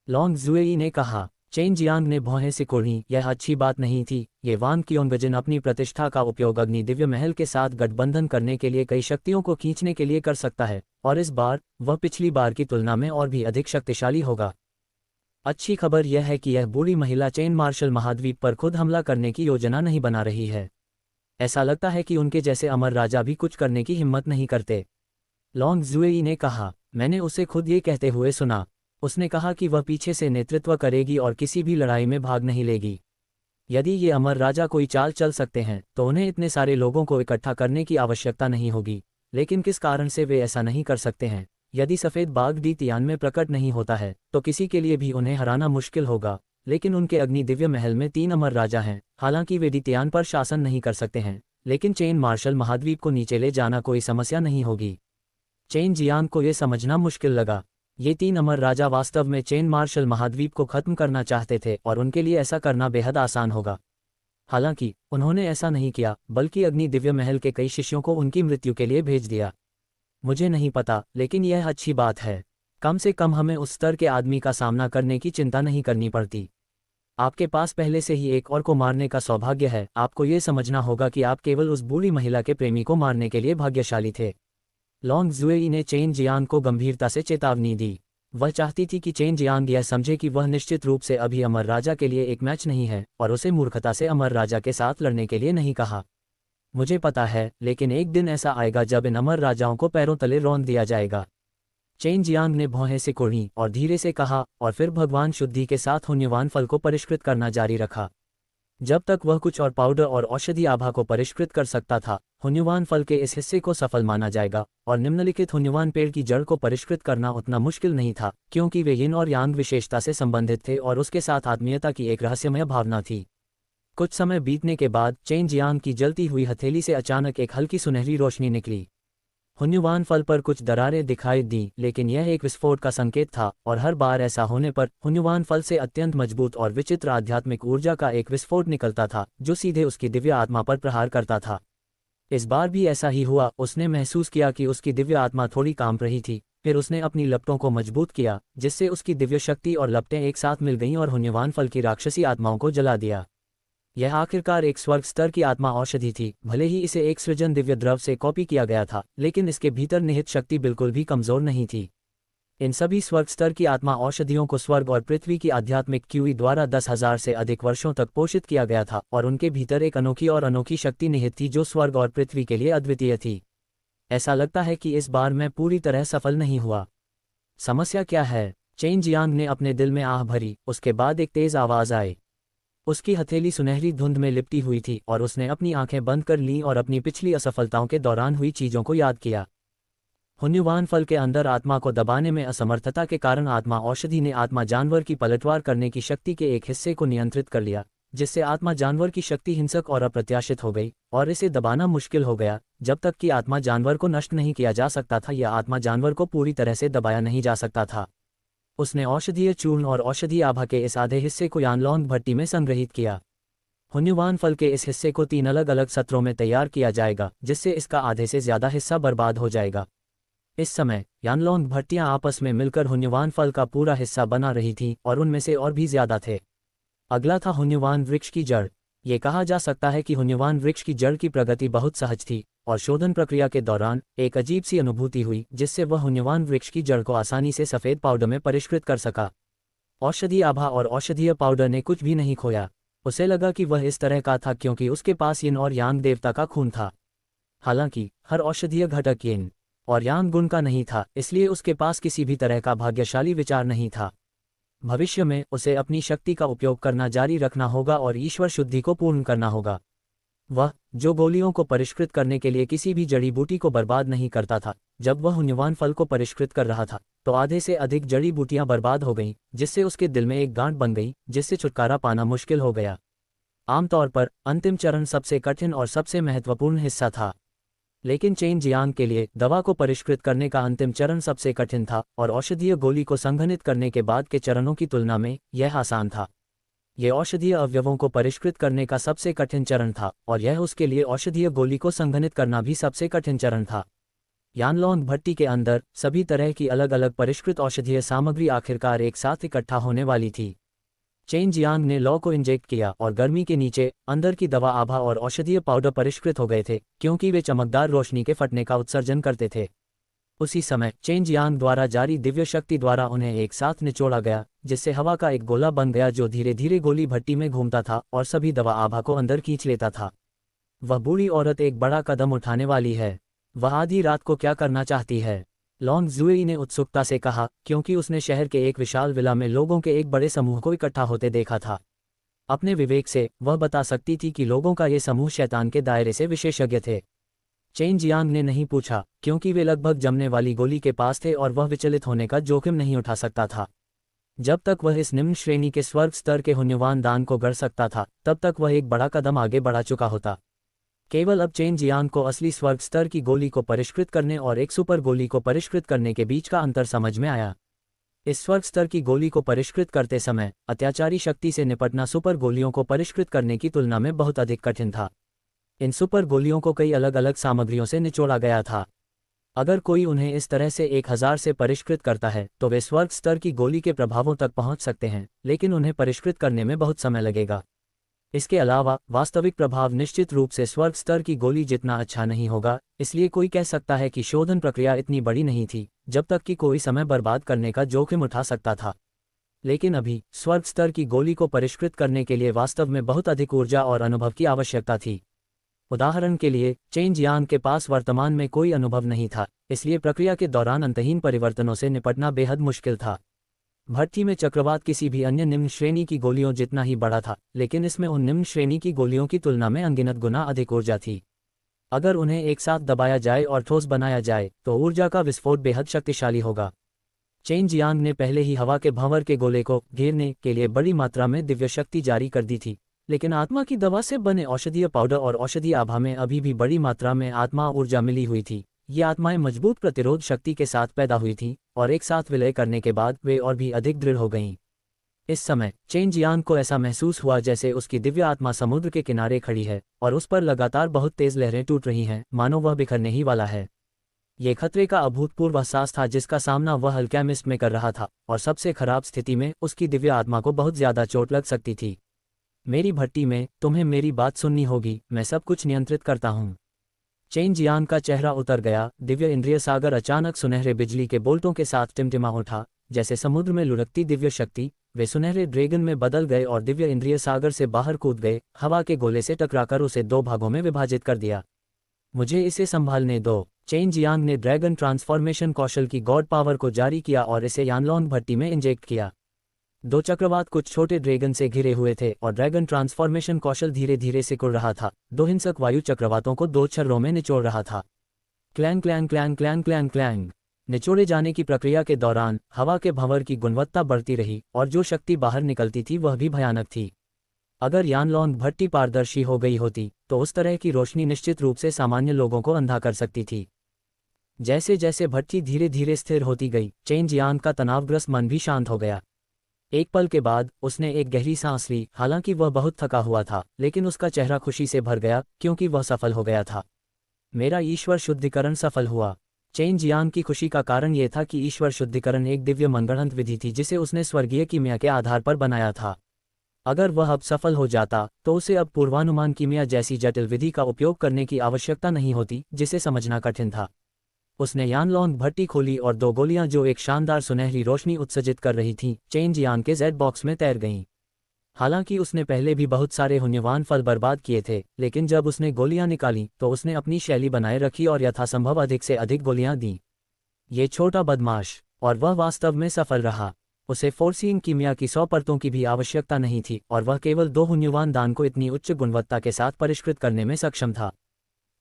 लॉन्ग जुएई ने कहा। चेन जियांग ने भौहें सिकोड़ी, यह अच्छी बात नहीं थी। ये वांग क्योंगजिन अपनी प्रतिष्ठा का उपयोग अग्नि दिव्य महल के साथ गठबंधन करने के लिए कई शक्तियों को खींचने के लिए कर सकता है, और इस बार वह पिछली बार की तुलना में और भी अधिक शक्तिशाली होगा। अच्छी खबर यह है कि यह बूढ़ी महिला चेन मार्शल महाद्वीप पर खुद हमला करने की योजना नहीं बना रही है। ऐसा लगता है कि उनके जैसे अमर राजा भी कुछ करने की हिम्मत नहीं करते। लॉन्ग जुएई ने कहा, मैंने उसे खुद ये कहते हुए सुना। उसने कहा कि वह पीछे से नेतृत्व करेगी और किसी भी लड़ाई में भाग नहीं लेगी। यदि ये अमर राजा कोई चाल चल सकते हैं तो उन्हें इतने सारे लोगों को इकट्ठा करने की आवश्यकता नहीं होगी, लेकिन किस कारण से वे ऐसा नहीं कर सकते हैं? यदि सफ़ेद बाघ डी तियान में प्रकट नहीं होता है तो किसी के लिए भी उन्हें हराना मुश्किल होगा, लेकिन उनके अग्नि दिव्य महल में 3 अमर राजा हैं। हालांकि वे डी तियान पर शासन नहीं कर सकते हैं, लेकिन चेन मार्शल महाद्वीप को नीचे ले जाना कोई समस्या नहीं होगी। चेन जियांग को यह समझना मुश्किल लगा। ये 3 अमर राजा वास्तव में चेन मार्शल महाद्वीप को खत्म करना चाहते थे और उनके लिए ऐसा करना बेहद आसान होगा। हालांकि उन्होंने ऐसा नहीं किया, बल्कि अग्नि दिव्य महल के कई शिष्यों को उनकी मृत्यु के लिए भेज दिया। मुझे नहीं पता, लेकिन यह अच्छी बात है। कम से कम हमें उस स्तर के आदमी का सामना करने की चिंता नहीं करनी पड़ती। आपके पास पहले से ही एक और को मारने का सौभाग्य है। आपको ये समझना होगा कि आप केवल उस बूढ़ी महिला के प्रेमी को मारने के लिए भाग्यशाली थे। लॉन्ग जुएई ने चेन जियांग को गंभीरता से चेतावनी दी। वह चाहती थी कि चेन जियांग यह समझे कि वह निश्चित रूप से अभी अमर राजा के लिए एक मैच नहीं है, और उसे मूर्खता से अमर राजा के साथ लड़ने के लिए नहीं कहा। मुझे पता है, लेकिन एक दिन ऐसा आएगा जब इन अमर राजाओं को पैरों तले रौंद दिया जाएगा। चेन जियांग ने भौहें सिकोड़ी और धीरे से कहा, और फिर भगवान शुद्धि के साथ हुन्युवान फल को परिष्कृत करना जारी रखा। जब तक वह कुछ और पाउडर और औषधि आभा को परिष्कृत कर सकता था, हुन्युवान फल के इस हिस्से को सफल माना जाएगा, और निम्नलिखित हुन्युवान पेड़ की जड़ को परिष्कृत करना उतना मुश्किल नहीं था, क्योंकि वे यिन और यांग विशेषता से संबंधित थे और उसके साथ आत्मीयता की एक रहस्यमय भावना थी। कुछ समय बीतने के बाद चेन जियांग की जलती हुई हथेली से अचानक एक हल्की सुनहरी रोशनी निकली। हुन्युवान फल पर कुछ दरारें दिखाई दी, लेकिन यह एक विस्फोट का संकेत था, और हर बार ऐसा होने पर हुन्युवान फल से अत्यंत मजबूत और विचित्र आध्यात्मिक ऊर्जा का एक विस्फोट निकलता था, जो सीधे उसकी दिव्य आत्मा पर प्रहार करता था। इस बार भी ऐसा ही हुआ। उसने महसूस किया कि उसकी दिव्य आत्मा थोड़ी कांप रही थी। फिर उसने अपनी लपटों को मजबूत किया, जिससे उसकी दिव्य शक्ति और लपटें एक साथ मिल गईं और हुन्युवान फल की राक्षसी आत्माओं को जला दिया। यह आखिरकार एक स्वर्ग स्तर की आत्मा औषधि थी। भले ही इसे एक सृजन दिव्य द्रव से कॉपी किया गया था, लेकिन इसके भीतर निहित शक्ति बिल्कुल भी कमजोर नहीं थी। इन सभी स्वर्ग स्तर की आत्मा औषधियों को स्वर्ग और पृथ्वी की आध्यात्मिक क्यूई द्वारा 10,000 से अधिक वर्षों तक पोषित किया गया था, और उनके भीतर एक अनोखी शक्ति निहित थी जो स्वर्ग और पृथ्वी के लिए अद्वितीय थी। ऐसा लगता है कि इस बार मैं पूरी तरह सफल नहीं हुआ। समस्या क्या है? चेन जियांग ने अपने दिल में आह भरी। उसके बाद एक तेज आवाज आई। उसकी हथेली सुनहरी धुंध में लिपटी हुई थी, और उसने अपनी आंखें बंद कर लीं और अपनी पिछली असफलताओं के दौरान हुई चीजों को याद किया। हुन्युवान फल के अंदर आत्मा को दबाने में असमर्थता के कारण आत्मा औषधि ने आत्मा जानवर की पलटवार करने की शक्ति के एक हिस्से को नियंत्रित कर लिया, जिससे आत्मा जानवर की शक्ति हिंसक और अप्रत्याशित हो गई, और इसे दबाना मुश्किल हो गया। जब तक कि आत्मा जानवर को नष्ट नहीं किया जा सकता था या आत्मा जानवर को पूरी तरह से दबाया नहीं जा सकता था। उसने औषधीय चूर्ण और औषधीय आभा के इस आधे हिस्से को यानलोंग भट्टी में संग्रहित किया। हुन्युवान फल के इस हिस्से को 3 अलग अलग सत्रों में तैयार किया जाएगा, जिससे इसका आधे से ज़्यादा हिस्सा बर्बाद हो जाएगा। इस समय यानलोंग भट्टियां आपस में मिलकर हुन्युवान फल का पूरा हिस्सा बना रही थीं और उनमें से और भी ज़्यादा थे। अगला था हुन्युवान वृक्ष की जड़। ये कहा जा सकता है कि हुन्युवान वृक्ष की जड़ की प्रगति बहुत सहज थी और शोधन प्रक्रिया के दौरान एक अजीब सी अनुभूति हुई जिससे वह हुन्युवान वृक्ष की जड़ को आसानी से सफ़ेद पाउडर में परिष्कृत कर सका। औषधीय आभा और औषधीय पाउडर ने कुछ भी नहीं खोया। उसे लगा कि वह इस तरह का था क्योंकि उसके पास यिन और यांग देवता का खून था। हालांकि हर औषधीय घटक यिन और यांग गुण का नहीं था, इसलिए उसके पास किसी भी तरह का भाग्यशाली विचार नहीं था। भविष्य में उसे अपनी शक्ति का उपयोग करना जारी रखना होगा और ईश्वर शुद्धि को पूर्ण करना होगा। वह जो गोलियों को परिष्कृत करने के लिए किसी भी जड़ी बूटी को बर्बाद नहीं करता था, जब वह हुन्युवान फल को परिष्कृत कर रहा था तो आधे से अधिक जड़ी बूटियां बर्बाद हो गईं, जिससे उसके दिल में एक गांठ बन गई जिससे छुटकारा पाना मुश्किल हो गया। आमतौर पर अंतिम चरण सबसे कठिन और सबसे महत्वपूर्ण हिस्सा था, लेकिन चेन जियांग के लिए दवा को परिष्कृत करने का अंतिम चरण सबसे कठिन था और औषधीय गोली को संघनित करने के बाद के चरणों की तुलना में यह आसान था। यह औषधीय अवयवों को परिष्कृत करने का सबसे कठिन चरण था और यह उसके लिए औषधीय गोली को संघनित करना भी सबसे कठिन चरण था। यानलोंग भट्टी के अंदर सभी तरह की अलग अलग परिष्कृत औषधीय सामग्री आखिरकार एक साथ इकट्ठा होने वाली थी। चेन जियांग ने लॉ को इंजेक्ट किया और गर्मी के नीचे अंदर की दवा आभा और औषधीय पाउडर परिष्कृत हो गए थे क्योंकि वे चमकदार रोशनी के फटने का उत्सर्जन करते थे। उसी समय चेन जियांग द्वारा जारी दिव्य शक्ति द्वारा उन्हें एक साथ निचोड़ा गया, जिससे हवा का एक गोला बन गया जो धीरे धीरे गोली भट्टी में घूमता था और सभी दवा आभा को अंदर खींच लेता था। वह बूढ़ी औरत एक बड़ा कदम उठाने वाली है। वह आधी रात को क्या करना चाहती है? लॉन्ग जुएई ने उत्सुकता से कहा, क्योंकि उसने शहर के एक विशाल विला में लोगों के एक बड़े समूह को इकट्ठा होते देखा था। अपने विवेक से वह बता सकती थी कि लोगों का ये समूह शैतान के दायरे से विशेषज्ञ थे। चेन जियांग ने नहीं पूछा, क्योंकि वे लगभग जमने वाली गोली के पास थे और वह विचलित होने का जोखिम नहीं उठा सकता था। जब तक वह इस निम्न श्रेणी के स्वर्ग स्तर के हुन्युवान दान को गढ़ सकता था, तब तक वह एक बड़ा कदम आगे बढ़ा चुका होता। केवल अब चेन जियांग को असली स्वर्ग स्तर की गोली को परिष्कृत करने और एक सुपर गोली को परिष्कृत करने के बीच का अंतर समझ में आया। इस स्वर्ग स्तर की गोली को परिष्कृत करते समय अत्याचारी शक्ति से निपटना सुपर गोलियों को परिष्कृत करने की तुलना में बहुत अधिक कठिन था। इन सुपर गोलियों को कई अलग अलग सामग्रियों से निचोड़ा गया था। अगर कोई उन्हें इस तरह से 1000 से परिष्कृत करता है तो वे स्वर्ग स्तर की गोली के प्रभावों तक पहुंच सकते हैं, लेकिन उन्हें परिष्कृत करने में बहुत समय लगेगा। इसके अलावा वास्तविक प्रभाव निश्चित रूप से स्वर्ग स्तर की गोली जितना अच्छा नहीं होगा, इसलिए कोई कह सकता है कि शोधन प्रक्रिया इतनी बड़ी नहीं थी जब तक कि कोई समय बर्बाद करने का जोखिम उठा सकता था। लेकिन अभी स्वर्ग स्तर की गोली को परिष्कृत करने के लिए वास्तव में बहुत अधिक ऊर्जा और अनुभव की आवश्यकता थी। उदाहरण के लिए चेन जियांग के पास वर्तमान में कोई अनुभव नहीं था, इसलिए प्रक्रिया के दौरान अंतहीन परिवर्तनों से निपटना बेहद मुश्किल था। भट्टी में चक्रवात किसी भी अन्य निम्न श्रेणी की गोलियों जितना ही बड़ा था, लेकिन इसमें उन निम्न श्रेणी की गोलियों की तुलना में अनगिनत गुना अधिक ऊर्जा थी। अगर उन्हें एक साथ दबाया जाए और ठोस बनाया जाए तो ऊर्जा का विस्फोट बेहद शक्तिशाली होगा। चेन जियांग ने पहले ही हवा के भंवर के गोले को घेरने के लिए बड़ी मात्रा में दिव्य शक्ति जारी कर दी थी, लेकिन आत्मा की दवा से बने औषधीय पाउडर और औषधीय आभा में अभी भी बड़ी मात्रा में आत्मा ऊर्जा मिली हुई थी। ये आत्माएं मजबूत प्रतिरोध शक्ति के साथ पैदा हुई थीं और एक साथ विलय करने के बाद वे और भी अधिक दृढ़ हो गईं। इस समय चेन जियांग को ऐसा महसूस हुआ जैसे उसकी दिव्य आत्मा समुद्र के किनारे खड़ी है और उस पर लगातार बहुत तेज लहरें टूट रही हैं, मानो वह बिखरने ही वाला है। ये खतरे का अभूतपूर्व एहसास था जिसका सामना वह अल्केमिस्ट में कर रहा था, और सबसे खराब स्थिति में उसकी दिव्य आत्मा को बहुत ज्यादा चोट लग सकती थी। मेरी भट्टी में तुम्हें मेरी बात सुननी होगी, मैं सब कुछ नियंत्रित करता हूँ। चेन जियांग का चेहरा उतर गया। दिव्य इंद्रिय सागर अचानक सुनहरे बिजली के बोल्टों के साथ टिमटिमा उठा, जैसे समुद्र में लुढ़कती दिव्य शक्ति। वे सुनहरे ड्रैगन में बदल गए और दिव्य इंद्रिय सागर से बाहर कूद गए, हवा के गोले से टकराकर उसे 2 भागों में विभाजित कर दिया। मुझे इसे संभालने दो। चेन जियांग ने ड्रैगन ट्रांसफॉर्मेशन कौशल की गॉड पावर को जारी किया और इसे यानलोंग भट्टी में इंजेक्ट किया। 2 चक्रवात कुछ छोटे ड्रैगन से घिरे हुए थे और ड्रैगन ट्रांसफॉर्मेशन कौशल धीरे धीरे सिकुड़ रहा था। 2 हिंसक वायु चक्रवातों को 2 छर्रों में निचोड़ रहा था। Clang clang clang clang clang clang. निचोड़े जाने की प्रक्रिया के दौरान हवा के भंवर की गुणवत्ता बढ़ती रही और जो शक्ति बाहर निकलती थी वह भी भयानक थी। अगर यानलोंग भट्टी पारदर्शी हो गई होती तो उस तरह की रोशनी निश्चित रूप से सामान्य लोगों को अंधा कर सकती थी। जैसे जैसे भट्टी धीरे धीरे स्थिर होती गई, चेन जियांग का तनावग्रस्त मन भी शांत हो गया। एक पल के बाद उसने एक गहरी सांस ली। हालांकि वह बहुत थका हुआ था, लेकिन उसका चेहरा खुशी से भर गया क्योंकि वह सफल हो गया था। मेरा ईश्वर शुद्धिकरण सफल हुआ। चेन जियांग की खुशी का कारण यह था कि ईश्वर शुद्धिकरण एक दिव्य मनगढ़ंत विधि थी जिसे उसने स्वर्गीय कीमिया के आधार पर बनाया था। अगर वह अब सफल हो जाता तो उसे अब पूर्वानुमान कीमिया जैसी जटिल विधि का उपयोग करने की आवश्यकता नहीं होती, जिसे समझना कठिन था। उसने यानलोंग भट्टी खोली और 2 गोलियां जो एक शानदार सुनहरी रोशनी उत्सर्जित कर रही थीं, चेन जियांग के जेड बॉक्स में तैर गईं। हालांकि उसने पहले भी बहुत सारे पुण्यवान फल बर्बाद किए थे, लेकिन जब उसने गोलियां निकाली तो उसने अपनी शैली बनाए रखी और यथासंभव अधिक से अधिक गोलियां दीं। ये छोटा बदमाश, और वह वास्तव में सफल रहा। उसे फोर्सिंग कीमिया की 100 परतों की भी आवश्यकता नहीं थी और वह केवल 2 पुण्यवान दान को इतनी उच्च गुणवत्ता के साथ परिष्कृत करने में सक्षम था।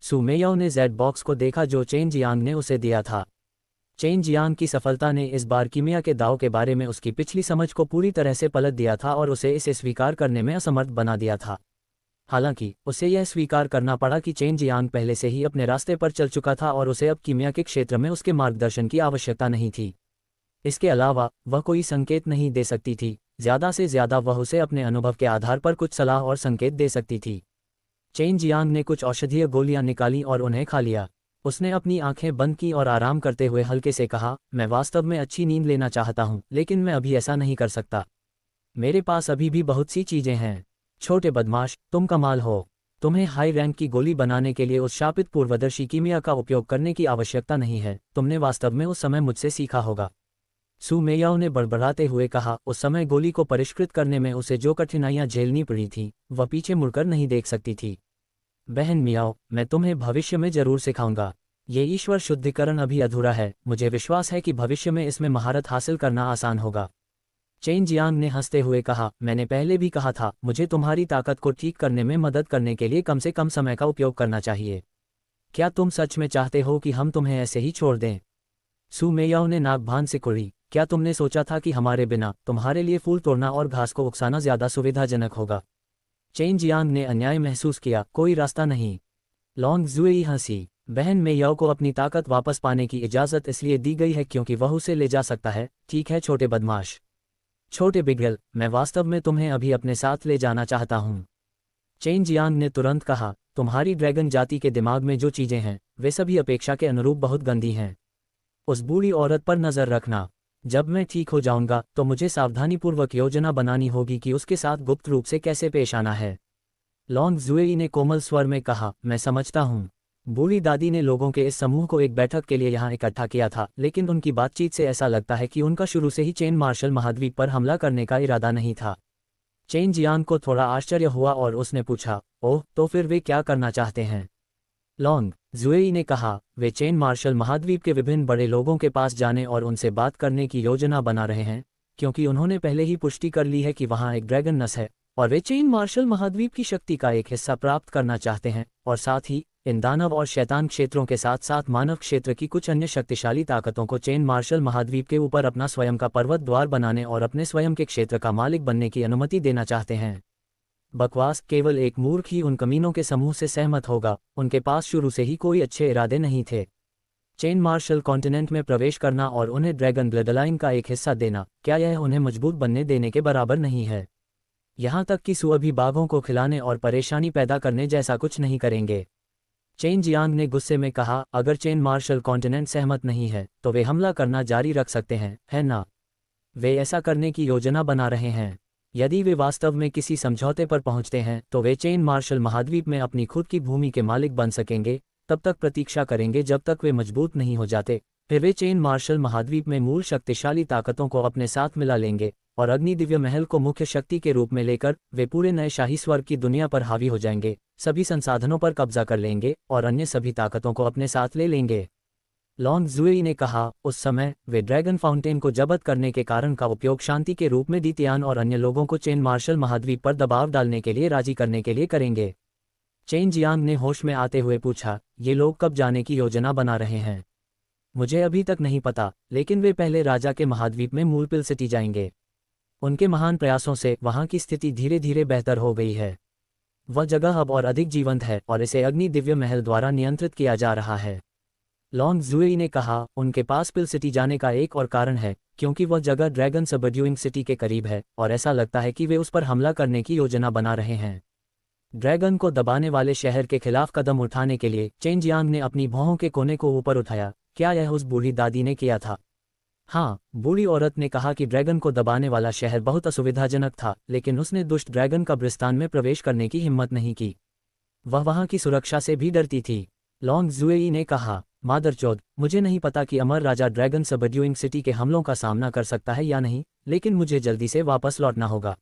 सू मेयाओ ने जेड बॉक्स को देखा जो चेन जियांग ने उसे दिया था। चेन जियांग की सफलता ने इस बार कीमिया के दाव के बारे में उसकी पिछली समझ को पूरी तरह से पलट दिया था और उसे इसे स्वीकार करने में असमर्थ बना दिया था। हालांकि उसे यह स्वीकार करना पड़ा कि चेन जियांग पहले से ही अपने रास्ते पर चल चुका था और उसे अब कीमिया के क्षेत्र में उसके मार्गदर्शन की आवश्यकता नहीं थी। इसके अलावा वह कोई संकेत नहीं दे सकती थी, ज़्यादा से ज़्यादा वह उसे अपने अनुभव के आधार पर कुछ सलाह और संकेत दे सकती थी। चेन जियांग ने कुछ औषधीय गोलियां निकाली और उन्हें खा लिया। उसने अपनी आंखें बंद की और आराम करते हुए हल्के से कहा, मैं वास्तव में अच्छी नींद लेना चाहता हूं, लेकिन मैं अभी ऐसा नहीं कर सकता। मेरे पास अभी भी बहुत सी चीजें हैं। छोटे बदमाश, तुम कमाल हो। तुम्हें हाई रैंक की गोली बनाने के लिए उस शापित पूर्वदर्शी कीमिया का उपयोग करने की आवश्यकता नहीं है। तुमने वास्तव में उस समय मुझसे सीखा होगा। सू मेयाओ ने बड़बड़ाते हुए कहा। उस समय गोली को परिष्कृत करने में उसे जो कठिनाइयां झेलनी पड़ी थीं, वह पीछे मुड़कर नहीं देख सकती थी। बहन मियाओ, मैं तुम्हें भविष्य में जरूर सिखाऊंगा। ये ईश्वर शुद्धिकरण अभी अधूरा है। मुझे विश्वास है कि भविष्य में इसमें महारत हासिल करना आसान होगा। चेन जियांग ने हंसते हुए कहा, मैंने पहले भी कहा था, मुझे तुम्हारी ताकत को ठीक करने में मदद करने के लिए कम से कम समय का उपयोग करना चाहिए। क्या तुम सच में चाहते हो कि हम तुम्हें ऐसे ही छोड़ दें? सू मेयाओ ने नाक भान से कुड़ी। क्या तुमने सोचा था कि हमारे बिना तुम्हारे लिए फूल तोड़ना और घास को उकसाना ज्यादा सुविधाजनक होगा? चेन जियांग ने अन्याय महसूस किया। कोई रास्ता नहीं। लॉन्ग जुएई हंसी। बहन मेयाओ को अपनी ताकत वापस पाने की इजाज़त इसलिए दी गई है क्योंकि वह उसे ले जा सकता है। ठीक है छोटे बदमाश। छोटे बिगल, मैं वास्तव में तुम्हें अभी अपने साथ ले जाना चाहता हूँ। चेन जियांग ने तुरंत कहा, तुम्हारी ड्रैगन जाति के दिमाग में जो चीज़ें हैं वे सभी अपेक्षा के अनुरूप बहुत गंदी हैं। उस बूढ़ी औरत पर नज़र रखना। जब मैं ठीक हो जाऊंगा तो मुझे सावधानीपूर्वक योजना बनानी होगी कि उसके साथ गुप्त रूप से कैसे पेश आना है। लॉन्ग जुएई ने कोमल स्वर में कहा, मैं समझता हूँ। बूढ़ी दादी ने लोगों के इस समूह को एक बैठक के लिए यहाँ इकट्ठा किया था, लेकिन उनकी बातचीत से ऐसा लगता है कि उनका शुरू से ही चेन मार्शल महाद्वीप पर हमला करने का इरादा नहीं था। चेन जियांग को थोड़ा आश्चर्य हुआ और उसने पूछा, ओह, तो फिर वे क्या करना चाहते हैं? लॉन्ग जुएई ने कहा, वे चेन मार्शल महाद्वीप के विभिन्न बड़े लोगों के पास जाने और उनसे बात करने की योजना बना रहे हैं, क्योंकि उन्होंने पहले ही पुष्टि कर ली है कि वहाँ एक ड्रैगन नस है और वे चेन मार्शल महाद्वीप की शक्ति का एक हिस्सा प्राप्त करना चाहते हैं, और साथ ही इन दानव और शैतान क्षेत्रों के साथ साथ मानव क्षेत्र की कुछ अन्य शक्तिशाली ताकतों को चेन मार्शल महाद्वीप के ऊपर अपना स्वयं का पर्वत द्वार बनाने और अपने स्वयं के क्षेत्र का मालिक बनने की अनुमति देना चाहते हैं। बकवास। केवल एक मूर्ख ही उन कमीनों के समूह से सहमत होगा। उनके पास शुरू से ही कोई अच्छे इरादे नहीं थे। चेन मार्शल कॉन्टिनेंट में प्रवेश करना और उन्हें ड्रैगन ब्लडलाइन का एक हिस्सा देना, क्या यह उन्हें मजबूत बनने देने के बराबर नहीं है? यहाँ तक कि सू अभी बाघों को खिलाने और परेशानी पैदा करने जैसा कुछ नहीं करेंगे। चेन जियांग ने गुस्से में कहा, अगर चेन मार्शल कॉन्टिनेंट सहमत नहीं है तो वे हमला करना जारी रख सकते हैं, है ना? वे ऐसा करने की योजना बना रहे हैं। यदि वे वास्तव में किसी समझौते पर पहुंचते हैं तो वे चेन मार्शल महाद्वीप में अपनी खुद की भूमि के मालिक बन सकेंगे। तब तक प्रतीक्षा करेंगे जब तक वे मजबूत नहीं हो जाते। फिर वे चेन मार्शल महाद्वीप में मूल शक्तिशाली ताकतों को अपने साथ मिला लेंगे और अग्नि दिव्य महल को मुख्य शक्ति के रूप में लेकर वे पूरे नए शाही स्वर्ग की दुनिया पर हावी हो जाएंगे, सभी संसाधनों पर कब्जा कर लेंगे और अन्य सभी ताकतों को अपने साथ ले लेंगे। लॉन्ग जुएई ने कहा, उस समय वे ड्रैगन फाउंटेन को जब्त करने के कारण का उपयोग शांति के रूप में दीतियान और अन्य लोगों को चेन मार्शल महाद्वीप पर दबाव डालने के लिए राजी करने के लिए करेंगे। चेन जियांग ने होश में आते हुए पूछा, ये लोग कब जाने की योजना बना रहे हैं? मुझे अभी तक नहीं पता, लेकिन वे पहले राजा के महाद्वीप में मूलपिल सिटी जाएंगे। उनके महान प्रयासों से वहां की स्थिति धीरे धीरे बेहतर हो गई है। वह जगह अब और अधिक जीवंत है और इसे अग्नि दिव्य महल द्वारा नियंत्रित किया जा रहा है। लॉन्ग जुएई ने कहा, उनके पास पिल सिटी जाने का एक और कारण है, क्योंकि वह जगह ड्रैगन सबड्यूइंग सिटी के करीब है और ऐसा लगता है कि वे उस पर हमला करने की योजना बना रहे हैं। ड्रैगन को दबाने वाले शहर के खिलाफ कदम उठाने के लिए चेन जियांग ने अपनी भौहों के कोने को ऊपर उठाया। क्या यह उस बूढ़ी दादी ने किया था? हाँ, बूढ़ी औरत ने कहा कि ड्रैगन को दबाने वाला शहर बहुत असुविधाजनक था, लेकिन उसने दुष्ट ड्रैगन कब्रिस्तान में प्रवेश करने की हिम्मत नहीं की। वह वहां की सुरक्षा से भी डरती थी। लॉन्ग जुएई ने कहा, मादरचोद, मुझे नहीं पता कि अमर राजा ड्रैगन सबड्यूइंग सिटी के हमलों का सामना कर सकता है या नहीं, लेकिन मुझे जल्दी से वापस लौटना होगा।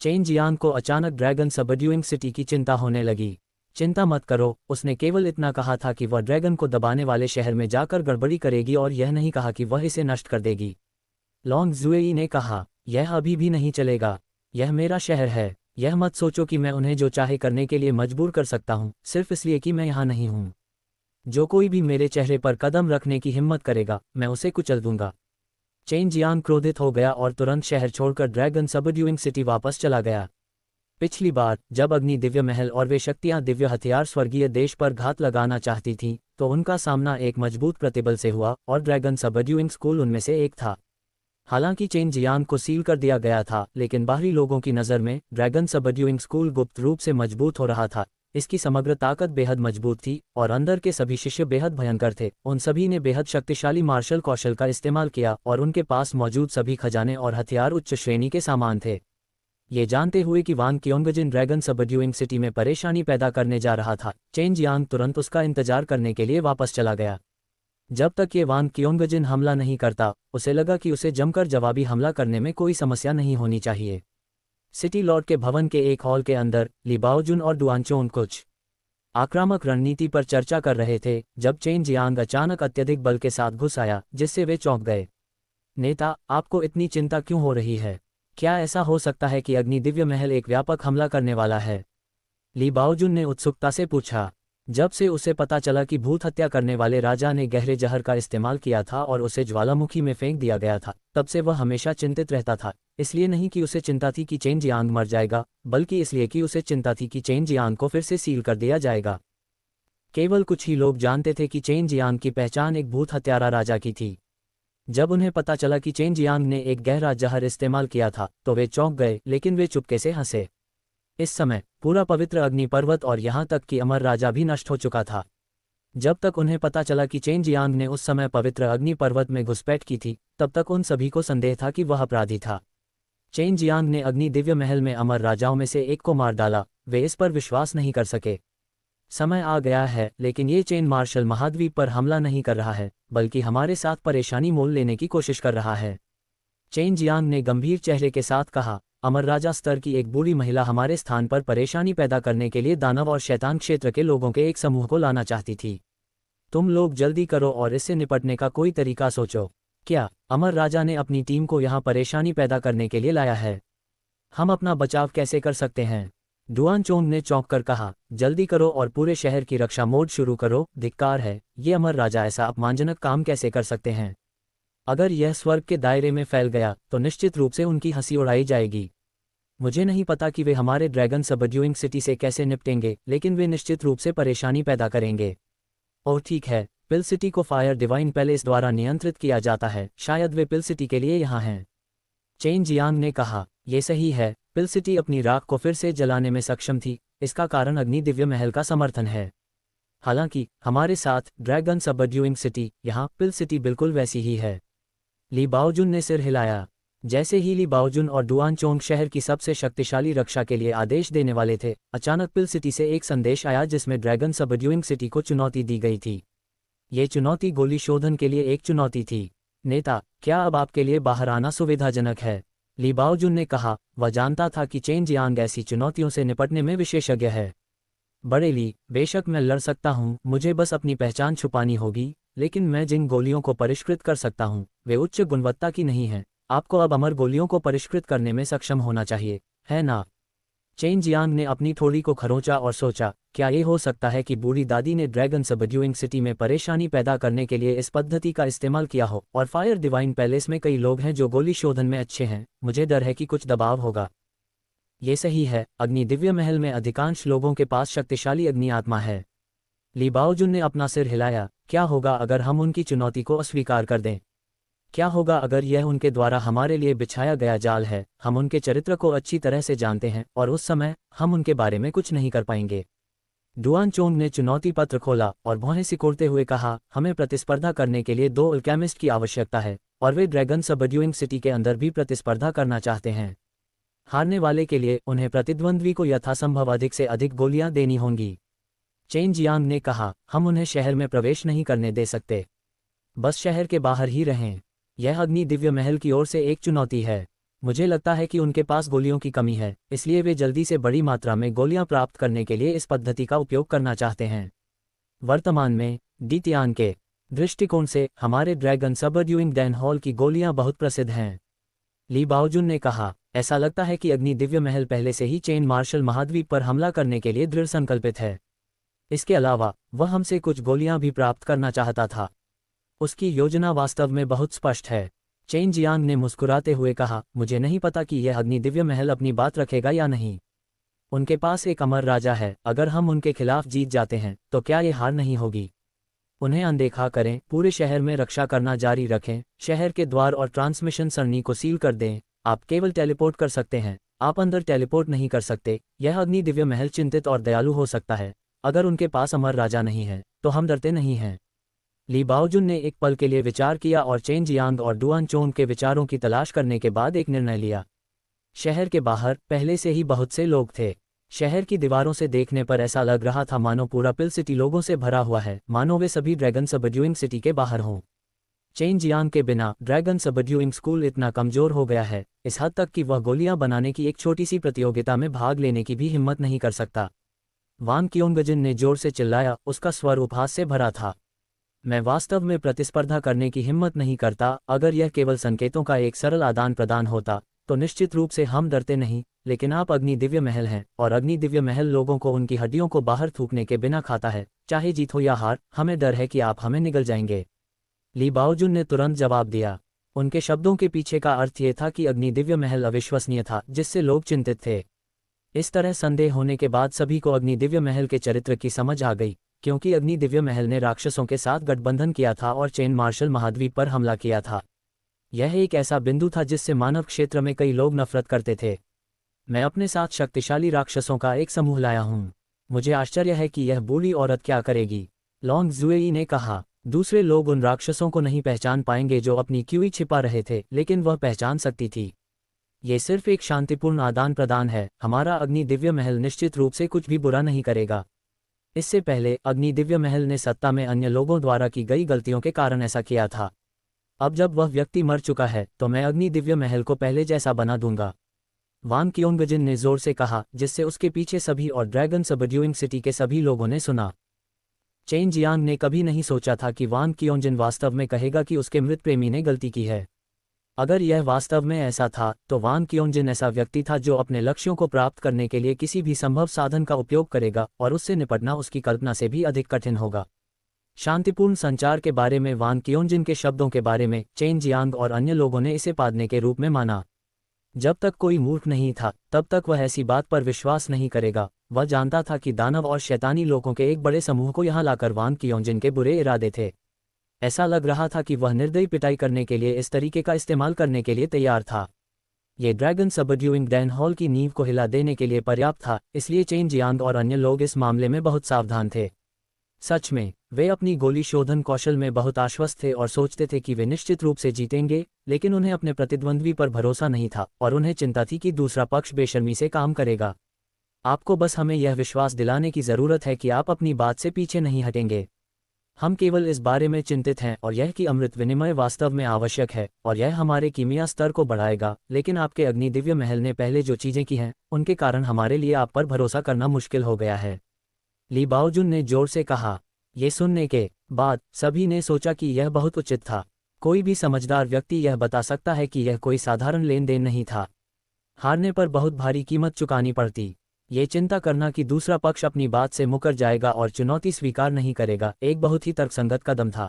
चेन जियांग को अचानक ड्रैगन सबड्यूइंग सिटी की चिंता होने लगी। चिंता मत करो, उसने केवल इतना कहा था कि वह ड्रैगन को दबाने वाले शहर में जाकर गड़बड़ी करेगी और यह नहीं कहा कि वह इसे नष्ट कर देगी। लॉन्ग जुएई ने कहा, यह अभी भी नहीं चलेगा। यह मेरा शहर है। यह मत सोचो कि मैं उन्हें जो चाहे करने के लिए मजबूर कर सकता हूँ, सिर्फ इसलिए कि मैं यहाँ नहीं हूँ। जो कोई भी मेरे चेहरे पर कदम रखने की हिम्मत करेगा, मैं उसे कुचल दूंगा। चेन जियांग क्रोधित हो गया और तुरंत शहर छोड़कर ड्रैगन सबड्यूइंग सिटी वापस चला गया। पिछली बार जब अग्नि दिव्य महल और वे शक्तियां दिव्य हथियार स्वर्गीय देश पर घात लगाना चाहती थीं, तो उनका सामना एक मजबूत प्रतिबल से हुआ और ड्रैगन सबड्यूइंग स्कूल उनमें से एक था। हालांकि चेन जियांग को सील कर दिया गया था, लेकिन बाहरी लोगों की नज़र में ड्रैगन सबड्यूइंग स्कूल गुप्त रूप से मजबूत हो रहा था। इसकी समग्र ताकत बेहद मजबूत थी और अंदर के सभी शिष्य बेहद भयंकर थे। उन सभी ने बेहद शक्तिशाली मार्शल कौशल का इस्तेमाल किया और उनके पास मौजूद सभी खजाने और हथियार उच्च श्रेणी के सामान थे। ये जानते हुए कि वांग क्योंगजिन ड्रैगन सबड्यूइंग सिटी में परेशानी पैदा करने जा रहा था, चेन जियांग तुरंत उसका इंतजार करने के लिए वापस चला गया। जब तक ये वांग क्योंगजिन हमला नहीं करता, उसे लगा कि उसे जमकर जवाबी हमला करने में कोई समस्या नहीं होनी चाहिए। सिटी लॉर्ड के भवन के एक हॉल के अंदर ली बाओजुन और डुआनचोन कुछ आक्रामक रणनीति पर चर्चा कर रहे थे, जब चेन जियांग अचानक अत्यधिक बल के साथ घुस आया, जिससे वे चौंक गए। नेता, आपको इतनी चिंता क्यों हो रही है? क्या ऐसा हो सकता है कि अग्नि दिव्य महल एक व्यापक हमला करने वाला है? ली बाओजुन ने उत्सुकता से पूछा। जब से उसे पता चला कि भूत हत्या करने वाले राजा ने गहरे जहर का इस्तेमाल किया था और उसे ज्वालामुखी में फेंक दिया गया था, तब से वह हमेशा चिंतित रहता था। इसलिए नहीं कि उसे चिंता थी कि चेन जियांग मर जाएगा, बल्कि इसलिए कि उसे चिंता थी कि चेन जियांग को फिर से सील कर दिया जाएगा। केवल कुछ ही लोग जानते थे कि चेन जियांग की पहचान एक भूत हत्यारा राजा की थी। जब उन्हें पता चला कि चेन जियांग ने एक गहरा जहर इस्तेमाल किया था, तो वे चौंक गए, लेकिन वे चुपके से हंसे। इस समय पूरा पवित्र अग्नि पर्वत और यहाँ तक कि अमर राजा भी नष्ट हो चुका था। जब तक उन्हें पता चला कि चेन जियांग ने उस समय पवित्र अग्नि पर्वत में घुसपैठ की थी, तब तक उन सभी को संदेह था कि वह अपराधी था। चेन जियांग ने अग्नि दिव्य महल में अमर राजाओं में से एक को मार डाला। वे इस पर विश्वास नहीं कर सके। समय आ गया है, लेकिन ये चेन मार्शल महाद्वीप पर हमला नहीं कर रहा है, बल्कि हमारे साथ परेशानी मोल लेने की कोशिश कर रहा है। चेन जियांग ने गंभीर चेहरे के साथ कहा, अमर राजा स्तर की एक बूढ़ी महिला हमारे स्थान पर परेशानी पैदा करने के लिए दानव और शैतान क्षेत्र के लोगों के एक समूह को लाना चाहती थी। तुम लोग जल्दी करो और इससे निपटने का कोई तरीका सोचो। क्या अमर राजा ने अपनी टीम को यहाँ परेशानी पैदा करने के लिए लाया है? हम अपना बचाव कैसे कर सकते हैं? डुआनचोंग ने चौंक कर कहा, जल्दी करो और पूरे शहर की रक्षा मोड शुरू करो। धिक्कार है, ये अमर राजा ऐसा अपमानजनक काम कैसे कर सकते हैं? अगर यह स्वर्ग के दायरे में फैल गया तो निश्चित रूप से उनकी हंसी उड़ाई जाएगी। मुझे नहीं पता कि वे हमारे ड्रैगन सबड्यूइंग सिटी से कैसे निपटेंगे, लेकिन वे निश्चित रूप से परेशानी पैदा करेंगे। और ठीक है, पिल सिटी को फायर डिवाइन पैलेस द्वारा नियंत्रित किया जाता है, शायद वे पिल सिटी के लिए यहाँ हैं। चेन जियांग ने कहा, ये सही है, पिल सिटी अपनी राख को फिर से जलाने में सक्षम थी। इसका कारण अग्नि दिव्य महल का समर्थन है। हालांकि हमारे साथ ड्रैगन सबड्यूइंग सिटी, यहाँ पिल सिटी बिल्कुल वैसी ही है। ली बाओजुन ने सिर हिलाया। जैसे ही ली बाओजुन और डुआनचोंग शहर की सबसे शक्तिशाली रक्षा के लिए आदेश देने वाले थे, अचानक पिल सिटी से एक संदेश आया जिसमें ड्रैगन सबड्यूइंग सिटी को चुनौती दी गई थी। ये चुनौती गोली शोधन के लिए एक चुनौती थी। नेता, क्या अब आपके लिए बाहर आना सुविधाजनक है? ली बाओजुन ने कहा। वह जानता था कि चेन जियांग ऐसी चुनौतियों से निपटने में विशेषज्ञ है। बड़े ली, बेशक मैं लड़ सकता हूँ, मुझे बस अपनी पहचान छुपानी होगी, लेकिन मैं जिन गोलियों को परिष्कृत कर सकता हूँ, वे उच्च गुणवत्ता की नहीं हैं। आपको अब अमर गोलियों को परिष्कृत करने में सक्षम होना चाहिए, है ना? चेन जियांग ने अपनी थोड़ी को खरोंचा और सोचा, क्या ये हो सकता है कि बूढ़ी दादी ने ड्रैगन सबड्यूइंग सिटी में परेशानी पैदा करने के लिए इस पद्धति का इस्तेमाल किया हो? और फायर डिवाइन पैलेस में कई लोग हैं जो गोली शोधन में अच्छे हैं। मुझे डर है कि कुछ दबाव होगा। ये सही है, अग्नि दिव्य महल में अधिकांश लोगों के पास शक्तिशाली अग्नि आत्मा है। ली बाओजुन ने अपना सिर हिलाया। क्या होगा अगर हम उनकी चुनौती को अस्वीकार कर दें? क्या होगा अगर यह उनके द्वारा हमारे लिए बिछाया गया जाल है? हम उनके चरित्र को अच्छी तरह से जानते हैं और उस समय हम उनके बारे में कुछ नहीं कर पाएंगे। डुआन चोंग ने चुनौती पत्र खोला और भौहें सिकोड़ते हुए कहा, हमें प्रतिस्पर्धा करने के लिए 2 अल्केमिस्ट की आवश्यकता है और वे ड्रैगन सबड्यूइंग सिटी के अंदर भी प्रतिस्पर्धा करना चाहते हैं। हारने वाले के लिए उन्हें प्रतिद्वंद्वी को यथासंभव अधिक से अधिक गोलियां देनी होंगी। चेन जियांग ने कहा, हम उन्हें शहर में प्रवेश नहीं करने दे सकते। बस शहर के बाहर ही रहें। यह अग्नि दिव्य महल की ओर से एक चुनौती है। मुझे लगता है कि उनके पास गोलियों की कमी है, इसलिए वे जल्दी से बड़ी मात्रा में गोलियां प्राप्त करने के लिए इस पद्धति का उपयोग करना चाहते हैं। वर्तमान में डी तियान के दृष्टिकोण से हमारे ड्रैगन सबड्यूइंग डैन हॉल की गोलियां बहुत प्रसिद्ध हैं। ली बाओजुन ने कहा, ऐसा लगता है कि अग्नि दिव्य महल पहले से ही चेन मार्शल महाद्वीप पर हमला करने के लिए दृढ़ संकल्पित है। इसके अलावा वह हमसे कुछ गोलियां भी प्राप्त करना चाहता था। उसकी योजना वास्तव में बहुत स्पष्ट है। चेन जियांग ने मुस्कुराते हुए कहा, मुझे नहीं पता कि यह अग्नि दिव्य महल अपनी बात रखेगा या नहीं। उनके पास एक अमर राजा है, अगर हम उनके खिलाफ जीत जाते हैं तो क्या ये हार नहीं होगी? उन्हें अनदेखा करें, पूरे शहर में रक्षा करना जारी रखें, शहर के द्वार और ट्रांसमिशन सरणी को सील कर दें। आप केवल टेलीपोर्ट कर सकते हैं, आप अंदर टेलीपोर्ट नहीं कर सकते। यह अग्नि दिव्य महल चिंतित और दयालु हो सकता है। अगर उनके पास अमर राजा नहीं है तो हम डरते नहीं हैं। ली बाओजुन ने एक पल के लिए विचार किया और चेन जियांग और डुआन चोंग के विचारों की तलाश करने के बाद एक निर्णय लिया। शहर के बाहर पहले से ही बहुत से लोग थे। शहर की दीवारों से देखने पर ऐसा लग रहा था मानो पूरा पिल सिटी लोगों से भरा हुआ है, मानो वे सभी ड्रैगन सबड्यूइंग सिटी के बाहर हों। चेन जियांग के बिना ड्रैगन सबड्यूइंग स्कूल इतना कमजोर हो गया है, इस हद तक कि वह गोलियां बनाने की एक छोटी सी प्रतियोगिता में भाग लेने की भी हिम्मत नहीं कर सकता। वान क्योंगजिन ने जोर से चिल्लाया, उसका स्वर उपहास से भरा था। मैं वास्तव में प्रतिस्पर्धा करने की हिम्मत नहीं करता। अगर यह केवल संकेतों का एक सरल आदान प्रदान होता तो निश्चित रूप से हम डरते नहीं, लेकिन आप अग्नि दिव्य महल हैं और अग्नि दिव्य महल लोगों को उनकी हड्डियों को बाहर थूकने के बिना खाता है। चाहे जीत हो या हार, हमें डर है कि आप हमें निगल जाएंगे। ली बाओजुन ने तुरंत जवाब दिया। उनके शब्दों के पीछे का अर्थ ये था कि अग्नि दिव्य महल अविश्वसनीय था, जिससे लोग चिंतित थे। इस तरह संदेह होने के बाद सभी को अग्नि दिव्य महल के चरित्र की समझ आ गई, क्योंकि अग्नि दिव्य महल ने राक्षसों के साथ गठबंधन किया था और चेन मार्शल महाद्वीप पर हमला किया था। यह एक ऐसा बिंदु था जिससे मानव क्षेत्र में कई लोग नफरत करते थे। मैं अपने साथ शक्तिशाली राक्षसों का एक समूह लाया हूँ। मुझे आश्चर्य है कि यह बूढ़ी औरत क्या करेगी, लॉन्ग जुएई ने कहा। दूसरे लोग उन राक्षसों को नहीं पहचान पाएंगे जो अपनी क्यूई छिपा रहे थे, लेकिन वह पहचान सकती थी। ये सिर्फ एक शांतिपूर्ण आदान प्रदान है। हमारा अग्नि दिव्य महल निश्चित रूप से कुछ भी बुरा नहीं करेगा। इससे पहले अग्नि दिव्य महल ने सत्ता में अन्य लोगों द्वारा की गई गलतियों के कारण ऐसा किया था। अब जब वह व्यक्ति मर चुका है तो मैं अग्नि दिव्य महल को पहले जैसा बना दूंगा। वान क्योंगजिन ने जोर से कहा, जिससे उसके पीछे सभी और ड्रैगन सबड्यूइंग सिटी के सभी लोगों ने सुना। चेन जियांग ने कभी नहीं सोचा था कि वान क्योंगजिन वास्तव में कहेगा कि उसके मृत प्रेमी ने गलती की है। अगर यह वास्तव में ऐसा था तो वान क्योंगजिन ऐसा व्यक्ति था जो अपने लक्ष्यों को प्राप्त करने के लिए किसी भी संभव साधन का उपयोग करेगा, और उससे निपटना उसकी कल्पना से भी अधिक कठिन होगा। शांतिपूर्ण संचार के बारे में वान क्योंगजिन के शब्दों के बारे में चेन जियांग और अन्य लोगों ने इसे पादने के रूप में माना। जब तक कोई मूर्ख नहीं था तब तक वह ऐसी बात पर विश्वास नहीं करेगा। वह जानता था कि दानव और शैतानी लोगों के एक बड़े समूह को यहाँ लाकर वान क्योंगजिन के बुरे इरादे थे। ऐसा लग रहा था कि वह निर्दयी पिटाई करने के लिए इस तरीके का इस्तेमाल करने के लिए तैयार था। ये ड्रैगन सबड्यूइंग डैन हॉल की नींव को हिला देने के लिए पर्याप्त था, इसलिए चेन जियांग और अन्य लोग इस मामले में बहुत सावधान थे। सच में वे अपनी गोली शोधन कौशल में बहुत आश्वस्त थे और सोचते थे कि वे निश्चित रूप से जीतेंगे, लेकिन उन्हें अपने प्रतिद्वंद्वी पर भरोसा नहीं था और उन्हें चिंता थी कि दूसरा पक्ष बेशर्मी से काम करेगा। आपको बस हमें यह विश्वास दिलाने की ज़रूरत है कि आप अपनी बात से पीछे नहीं हटेंगे। हम केवल इस बारे में चिंतित हैं और यह कि अमृत विनिमय वास्तव में आवश्यक है और यह हमारे कीमिया स्तर को बढ़ाएगा, लेकिन आपके अग्नि दिव्य महल ने पहले जो चीज़ें की हैं उनके कारण हमारे लिए आप पर भरोसा करना मुश्किल हो गया है। ली बाओजुन ने जोर से कहा। ये सुनने के बाद सभी ने सोचा कि यह बहुत उचित था। कोई भी समझदार व्यक्ति यह बता सकता है कि यह कोई साधारण लेन देन नहीं था। हारने पर बहुत भारी कीमत चुकानी पड़ती। ये चिंता करना कि दूसरा पक्ष अपनी बात से मुकर जाएगा और चुनौती स्वीकार नहीं करेगा एक बहुत ही तर्कसंगत कदम था।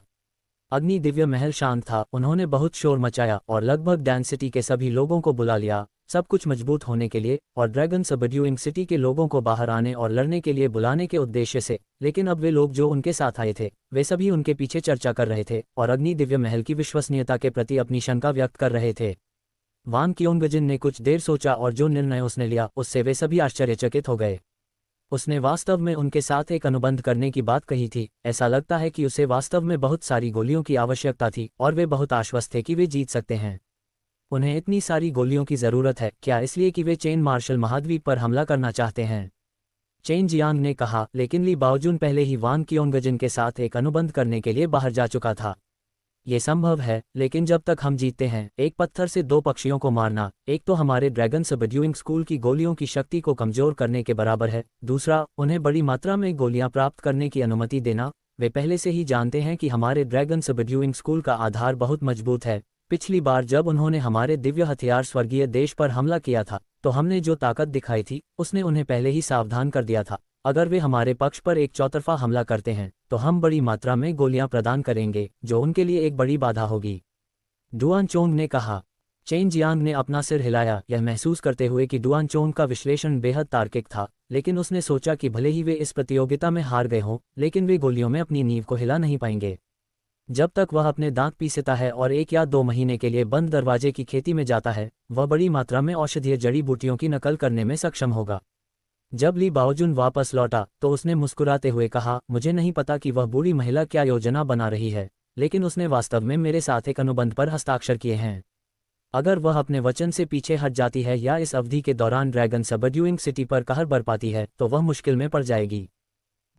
अग्नि दिव्य महल शांत था। उन्होंने बहुत शोर मचाया और लगभग डैन सिटी के सभी लोगों को बुला लिया, सब कुछ मजबूत होने के लिए और ड्रैगन सबड्यूइंग सिटी के लोगों को बाहर आने और लड़ने के लिए बुलाने के उद्देश्य से। लेकिन अब वे लोग जो उनके साथ आए थे वे सभी उनके पीछे चर्चा कर रहे थे और अग्नि दिव्य महल की विश्वसनीयता के प्रति अपनी शंका व्यक्त कर रहे थे। वान क्योंगजिन ने कुछ देर सोचा और जो निर्णय उसने लिया उससे वे सभी आश्चर्यचकित हो गए। उसने वास्तव में उनके साथ एक अनुबंध करने की बात कही थी। ऐसा लगता है कि उसे वास्तव में बहुत सारी गोलियों की आवश्यकता थी और वे बहुत आश्वस्त थे कि वे जीत सकते हैं। उन्हें इतनी सारी गोलियों की ज़रूरत है, क्या इसलिए कि वे चेन मार्शल महाद्वीप पर हमला करना चाहते हैं? चेन जियांग ने कहा, लेकिन ली बाओजुन पहले ही वान क्योंगजिन के साथ एक अनुबंध करने के लिए बाहर जा चुका था। ये संभव है, लेकिन जब तक हम जीतते हैं, एक पत्थर से दो पक्षियों को मारना, एक तो हमारे ड्रैगन सबड्यूइंग स्कूल की गोलियों की शक्ति को कमजोर करने के बराबर है, दूसरा उन्हें बड़ी मात्रा में गोलियां प्राप्त करने की अनुमति देना। वे पहले से ही जानते हैं कि हमारे ड्रैगन सबड्यूइंग स्कूल का आधार बहुत मजबूत है। पिछली बार जब उन्होंने हमारे दिव्य हथियार स्वर्गीय देश पर हमला किया था तो हमने जो ताकत दिखाई थी उसने उन्हें पहले ही सावधान कर दिया था। अगर वे हमारे पक्ष पर एक चौतरफा हमला करते हैं तो हम बड़ी मात्रा में गोलियां प्रदान करेंगे, जो उनके लिए एक बड़ी बाधा होगी। डुआन चोंग ने कहा। चेन जियांग ने अपना सिर हिलाया, यह महसूस करते हुए कि डुआन चोंग का विश्लेषण बेहद तार्किक था, लेकिन उसने सोचा कि भले ही वे इस प्रतियोगिता में हार गए हों, लेकिन वे गोलियों में अपनी नींव को हिला नहीं पाएंगे। जब तक वह अपने दांत पीसता है और 1 या 2 महीने के लिए बंद दरवाजे की खेती में जाता है, वह बड़ी मात्रा में औषधीय जड़ी बूटियों की नकल करने में सक्षम होगा। जब ली बाओजुन वापस लौटा तो उसने मुस्कुराते हुए कहा, मुझे नहीं पता कि वह बूढ़ी महिला क्या योजना बना रही है, लेकिन उसने वास्तव में मेरे साथ एक अनुबंध पर हस्ताक्षर किए हैं। अगर वह अपने वचन से पीछे हट जाती है या इस अवधि के दौरान ड्रैगन सबड्यूइंग सिटी पर कहर बरपाती है तो वह मुश्किल में पड़ जाएगी।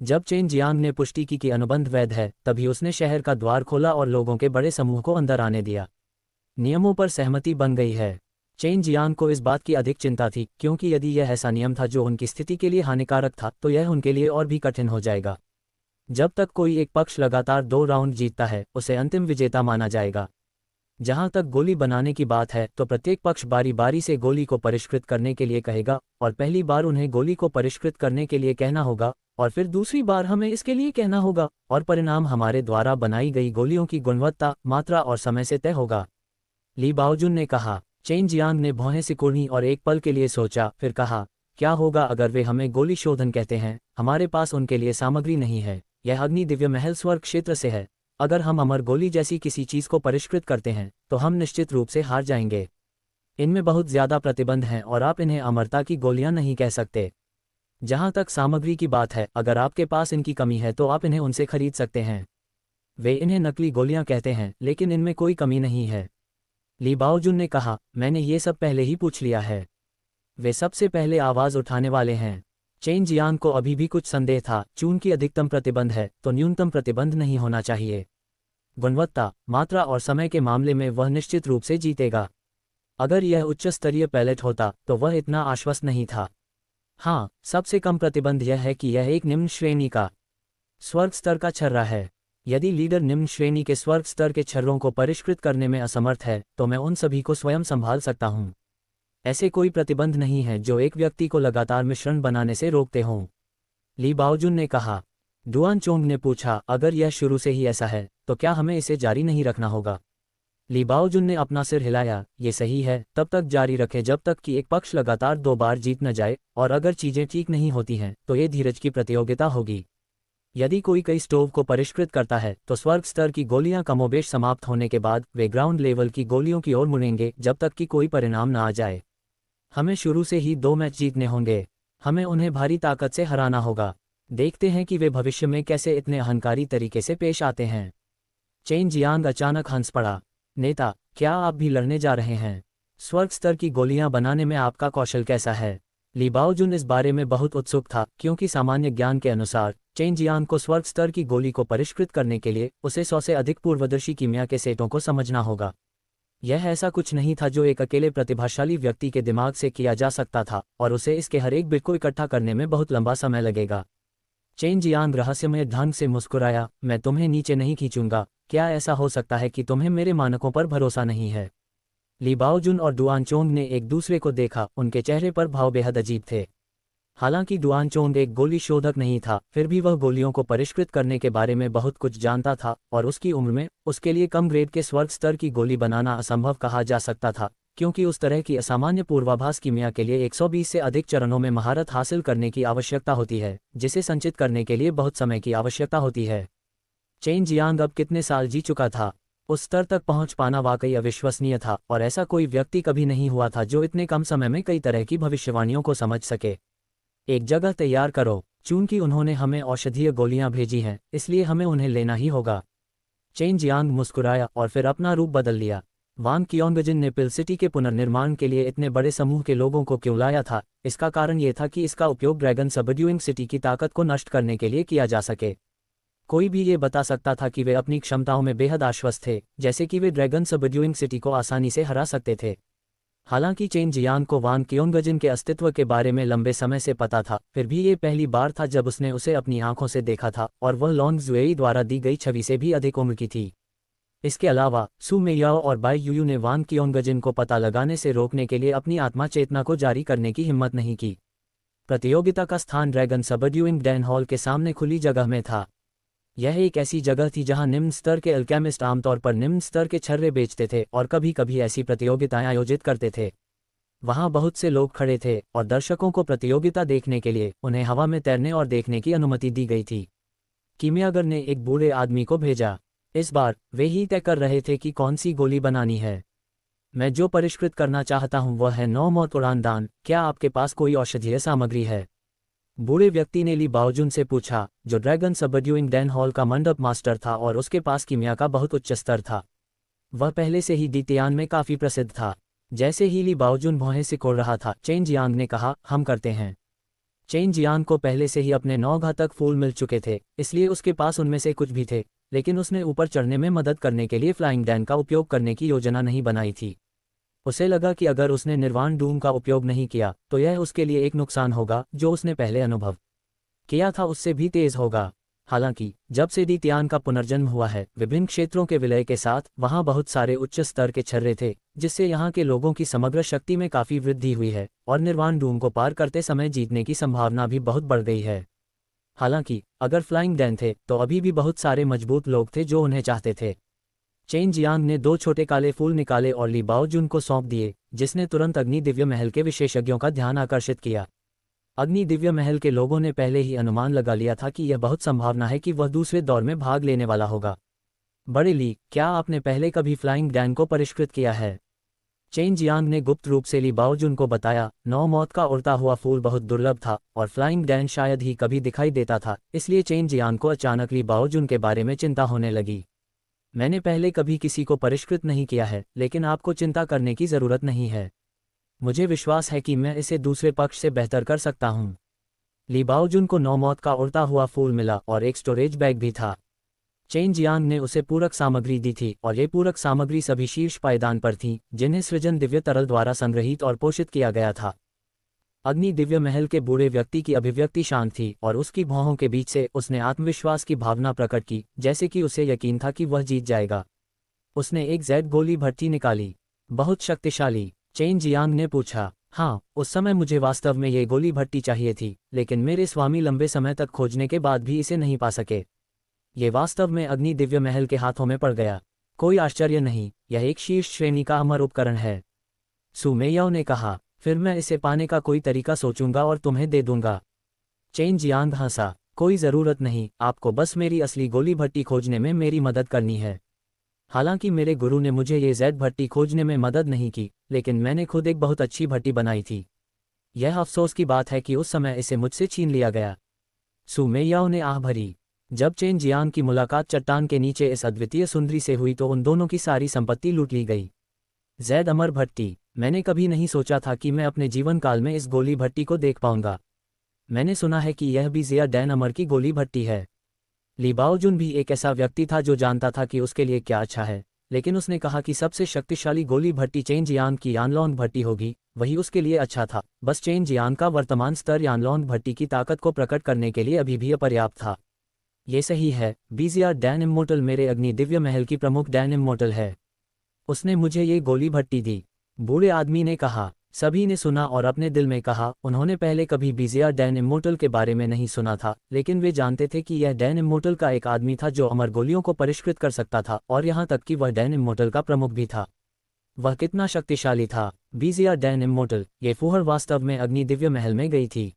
जब चेन जियांग ने पुष्टि की कि अनुबंध वैध है, तभी उसने शहर का द्वार खोला और लोगों के बड़े समूह को अंदर आने दिया। नियमों पर सहमति बन गई है। चेन जियांग को इस बात की अधिक चिंता थी, क्योंकि यदि यह ऐसा नियम था जो उनकी स्थिति के लिए हानिकारक था तो यह उनके लिए और भी कठिन हो जाएगा। जब तक कोई एक पक्ष लगातार 2 राउंड जीतता है उसे अंतिम विजेता माना जाएगा। जहां तक गोली बनाने की बात है तो प्रत्येक पक्ष बारी बारी से गोली को परिष्कृत करने के लिए कहेगा और पहली बार उन्हें गोली को परिष्कृत करने के लिए कहना होगा और फिर दूसरी बार हमें इसके लिए कहना होगा, और परिणाम हमारे द्वारा बनाई गई गोलियों की गुणवत्ता, मात्रा और समय से तय होगा। ली बाओजुन ने कहा। चेन जियांग ने भौहें सिकुड़ी और एक पल के लिए सोचा, फिर कहा, क्या होगा अगर वे हमें गोली शोधन कहते हैं? हमारे पास उनके लिए सामग्री नहीं है। यह अग्नि दिव्य महल स्वर्ग क्षेत्र से है। अगर हम अमर गोली जैसी किसी चीज को परिष्कृत करते हैं तो हम निश्चित रूप से हार जाएंगे। इनमें बहुत ज्यादा प्रतिबंध हैं और आप इन्हें अमरता की गोलियां नहीं कह सकते। जहां तक सामग्री की बात है, अगर आपके पास इनकी कमी है तो आप इन्हें उनसे खरीद सकते हैं। वे इन्हें नकली गोलियां कहते हैं, लेकिन इनमें कोई कमी नहीं है। ली बाओजुन ने कहा, मैंने ये सब पहले ही पूछ लिया है। वे सबसे पहले आवाज उठाने वाले हैं। चेन जियांग को अभी भी कुछ संदेह था। चूंकि अधिकतम प्रतिबंध है तो न्यूनतम प्रतिबंध नहीं होना चाहिए। गुणवत्ता, मात्रा और समय के मामले में वह निश्चित रूप से जीतेगा। अगर यह उच्च स्तरीय पैलेट होता तो वह इतना आश्वस्त नहीं था। हाँ, सबसे कम प्रतिबंध यह है कि यह एक निम्न श्रेणी का स्वर्ग स्तर का छर्रा है। यदि लीडर निम्न श्रेणी के स्वर्ग स्तर के छर्रों को परिष्कृत करने में असमर्थ है तो मैं उन सभी को स्वयं संभाल सकता हूँ। ऐसे कोई प्रतिबंध नहीं है जो एक व्यक्ति को लगातार मिश्रण बनाने से रोकते हों। ली बाओजुन ने कहा। डुआन चोंग ने पूछा, अगर यह शुरू से ही ऐसा है तो क्या हमें इसे जारी नहीं रखना होगा? ली बाओजुन ने अपना सिर हिलाया, ये सही है, तब तक जारी रखें जब तक कि एक पक्ष लगातार 2 बार जीत न जाए, और अगर चीजें ठीक नहीं होती हैं तो ये धीरज की प्रतियोगिता होगी। यदि कोई कई स्टोव को परिष्कृत करता है तो स्वर्ग स्तर की गोलियां कमोबेश समाप्त होने के बाद वे ग्राउंड लेवल की गोलियों की ओर मुड़ेंगे जब तक कि कोई परिणाम न आ जाए। हमें शुरू से ही 2 मैच जीतने होंगे। हमें उन्हें भारी ताकत से हराना होगा। देखते हैं कि वे भविष्य में कैसे इतने अहंकारी तरीके से पेश आते हैं। चेन जियांग अचानक हंस पड़ा। नेता, क्या आप भी लड़ने जा रहे हैं? स्वर्ग स्तर की गोलियां बनाने में आपका कौशल कैसा है? ली बाओजुन इस बारे में बहुत उत्सुक था, क्योंकि सामान्य ज्ञान के अनुसार चेन जियांग को स्वर्ग स्तर की गोली को परिष्कृत करने के लिए उसे 100 से अधिक पूर्वदर्शी कीमिया के सेटों को समझना होगा। यह ऐसा कुछ नहीं था जो एक अकेले प्रतिभाशाली व्यक्ति के दिमाग से किया जा सकता था, और उसे इसके हर एक बिट को इकट्ठा करने में बहुत लंबा समय लगेगा। चेन जियांग रहस्यमय ढंग से मुस्कुराया, मैं तुम्हें नीचे नहीं खींचूंगा। क्या ऐसा हो सकता है कि तुम्हें मेरे मानकों पर भरोसा नहीं है? ली बाओजुन और डुआन चोंग ने एक दूसरे को देखा, उनके चेहरे पर भाव बेहद अजीब थे। हालांकि डुआन चोंग एक गोली शोधक नहीं था, फिर भी वह गोलियों को परिष्कृत करने के बारे में बहुत कुछ जानता था, और उसकी उम्र में उसके लिए कम ग्रेड के स्वर्ग स्तर की गोली बनाना असंभव कहा जा सकता था, क्योंकि उस तरह की असामान्य पूर्वाभास कीमिया के लिए 120 से अधिक चरणों में महारत हासिल करने की आवश्यकता होती है, जिसे संचित करने के लिए बहुत समय की आवश्यकता होती है। चेन जियांग अब कितने साल जी चुका था। उस स्तर तक पहुंच पाना वाकई अविश्वसनीय था, और ऐसा कोई व्यक्ति कभी नहीं हुआ था जो इतने कम समय में कई तरह की भविष्यवाणियों को समझ सके। एक जगह तैयार करो, चूंकि उन्होंने हमें औषधीय गोलियां भेजी हैं, इसलिए हमें उन्हें लेना ही होगा। चेन जियांग मुस्कुराया और फिर अपना रूप बदल लिया। वांग कियोंगजिन ने पिल सिटी के पुनर्निर्माण के लिए इतने बड़े समूह के लोगों को क्यों लाया था? इसका कारण ये था कि इसका उपयोग ड्रैगन सबड्यूइंग सिटी की ताकत को नष्ट करने के लिए किया जा सके। कोई भी ये बता सकता था कि वे अपनी क्षमताओं में बेहद आश्वस्त थे, जैसे कि वे ड्रैगन सबड्यूइंग सिटी को आसानी से हरा सकते थे। हालांकि चेन जियांग को वांग कियोंगजिन के अस्तित्व के बारे में लंबे समय से पता था, फिर भी ये पहली बार था जब उसने उसे अपनी आंखों से देखा था, और वह लॉन्ग जुएई द्वारा दी गई छवि से भी अधिक उम्र की थी। इसके अलावा सू मेयाओ और बाई यूयू ने वांग कियोंगजिन को पता लगाने से रोकने के लिए अपनी आत्मा चेतना को जारी करने की हिम्मत नहीं की। प्रतियोगिता का स्थान ड्रैगन सबड्यूइंग डैन हॉल के सामने खुली जगह में था। यह एक ऐसी जगह थी जहां निम्न स्तर के अल्केमिस्ट आमतौर पर निम्न स्तर के छर्रे बेचते थे और कभी कभी ऐसी प्रतियोगिताएं आयोजित करते थे। वहां बहुत से लोग खड़े थे और दर्शकों को प्रतियोगिता देखने के लिए उन्हें हवा में तैरने और देखने की अनुमति दी गई थी। कीमियागर ने एक बूढ़े आदमी को भेजा। इस बार वे ही तय कर रहे थे कि कौन सी गोली बनानी है। मैं जो परिष्कृत करना चाहता हूं वह है 9 मौत उड़ान दान। क्या आपके पास कोई औषधीय सामग्री है? बूढ़े व्यक्ति ने ली बाओजुन से पूछा, जो ड्रैगन सबड्यूइंग डैन हॉल का मंडप मास्टर था और उसके पास कीमिया का बहुत उच्च स्तर था। वह पहले से ही डीतियान में काफी प्रसिद्ध था। जैसे ही ली बाओजुन भौहें सिकोड़ रहा था, चेन जियांग ने कहा, हम करते हैं। चेन जियांग को पहले से ही अपने 9 घातक फूल मिल चुके थे, इसलिए उसके पास उनमें से कुछ भी थे, लेकिन उसने ऊपर चढ़ने में मदद करने के लिए फ्लाइंग डैन का उपयोग करने की योजना नहीं बनाई थी। उसे लगा कि अगर उसने निर्वाण डूम का उपयोग नहीं किया तो यह उसके लिए एक नुकसान होगा जो उसने पहले अनुभव किया था उससे भी तेज होगा। हालांकि जब से डीतियान का पुनर्जन्म हुआ है, विभिन्न क्षेत्रों के विलय के साथ वहां बहुत सारे उच्च स्तर के छर्रे थे, जिससे यहां के लोगों की समग्र शक्ति में काफी वृद्धि हुई है और निर्वाण डूम को पार करते समय जीतने की संभावना भी बहुत बढ़ गई है। हालांकि अगर फ्लाइंग डैन थे तो अभी भी बहुत सारे मजबूत लोग थे जो उन्हें चाहते थे। चेन जियांग ने 2 छोटे काले फूल निकाले और ली बाओजुन को सौंप दिए, जिसने तुरंत अग्नि दिव्य महल के विशेषज्ञों का ध्यान आकर्षित किया। अग्नि दिव्य महल के लोगों ने पहले ही अनुमान लगा लिया था कि यह बहुत संभावना है कि वह दूसरे दौर में भाग लेने वाला होगा। बड़े ली, क्या आपने पहले कभी फ्लाइंग डैन को परिष्कृत किया है? चेन जियांग ने गुप्त रूप से ली बाओजुन को बताया, 9 मौत का उड़ता हुआ फूल बहुत दुर्लभ था और फ्लाइंग डैन शायद ही कभी दिखाई देता था, इसलिए चेन जियांग को अचानक ली बाओजुन के बारे में चिंता होने लगी। मैंने पहले कभी किसी को परिष्कृत नहीं किया है, लेकिन आपको चिंता करने की जरूरत नहीं है। मुझे विश्वास है कि मैं इसे दूसरे पक्ष से बेहतर कर सकता हूँ। ली बाओजुन को 9 मौत का उड़ता हुआ फूल मिला और एक स्टोरेज बैग भी था। चेन जियांग ने उसे पूरक सामग्री दी थी और ये पूरक सामग्री सभी शीर्ष पायदान पर थी, जिन्हें सृजन दिव्य तरल द्वारा संग्रहित और पोषित किया गया था। अग्नि दिव्य महल के बूढ़े व्यक्ति की अभिव्यक्ति शांत थी और उसकी भौहों के बीच से उसने आत्मविश्वास की भावना प्रकट की, जैसे कि उसे यकीन था कि वह जीत जाएगा। उसने एक जेड गोली भट्टी निकाली। बहुत शक्तिशाली? चेन जियांग ने पूछा। हाँ, उस समय मुझे वास्तव में ये गोली भट्टी चाहिए थी, लेकिन मेरे स्वामी लंबे समय तक खोजने के बाद भी इसे नहीं पा सके। ये वास्तव में अग्नि दिव्य महल के हाथों में पड़ गया। कोई आश्चर्य नहीं, यह एक शीर्ष श्रेणी का अमर उपकरण है। सू मेयाओ ने कहा, फिर मैं इसे पाने का कोई तरीका सोचूंगा और तुम्हें दे दूंगा। चेन जियांग हंसा, कोई ज़रूरत नहीं, आपको बस मेरी असली गोली भट्टी खोजने में मेरी मदद करनी है। हालांकि मेरे गुरु ने मुझे ये जेड भट्टी खोजने में मदद नहीं की, लेकिन मैंने खुद एक बहुत अच्छी भट्टी बनाई थी। यह अफसोस की बात है कि उस समय इसे मुझसे छीन लिया गया। सू मेयाओ ने आह भरी। जब चेन जियांग की मुलाकात चट्टान के नीचे इस अद्वितीय सुंदरी से हुई तो उन दोनों की सारी संपत्ति लूट ली गई। जेड अमर भट्टी? मैंने कभी नहीं सोचा था कि मैं अपने जीवन काल में इस गोली भट्टी को देख पाऊंगा। मैंने सुना है कि यह भी जिया डैन अमर की गोली भट्टी है। ली बाओजुन भी एक ऐसा व्यक्ति था जो जानता था कि उसके लिए क्या अच्छा है, लेकिन उसने कहा कि सबसे शक्तिशाली गोली भट्टी चेन जियांग की यानलॉन्ग भट्टी होगी, वही उसके लिए अच्छा था। बस चेन जियांग का वर्तमान स्तर यानलॉन्ग भट्टी की ताकत को प्रकट करने के लिए अभी भी अपर्याप्त था। ये सही है, बीजिया डैन इम्मोर्टल मेरे अग्नि दिव्य महल की प्रमुख डैन इम्मोर्टल है। उसने मुझे ये गोली भट्टी दी। बूढ़े आदमी ने कहा, सभी ने सुना और अपने दिल में कहा, उन्होंने पहले कभी बीजियर डैन इम्मोर्टल के बारे में नहीं सुना था, लेकिन वे जानते थे कि यह डैन इम्मोर्टल का एक आदमी था जो अमर गोलियों को परिष्कृत कर सकता था, और यहाँ तक कि वह डैन इम्मोर्टल का प्रमुख भी था। वह कितना शक्तिशाली था। बीजियर डैन इम्मोर्टल, ये फुहर वास्तव में अग्नि दिव्य महल में गई थी।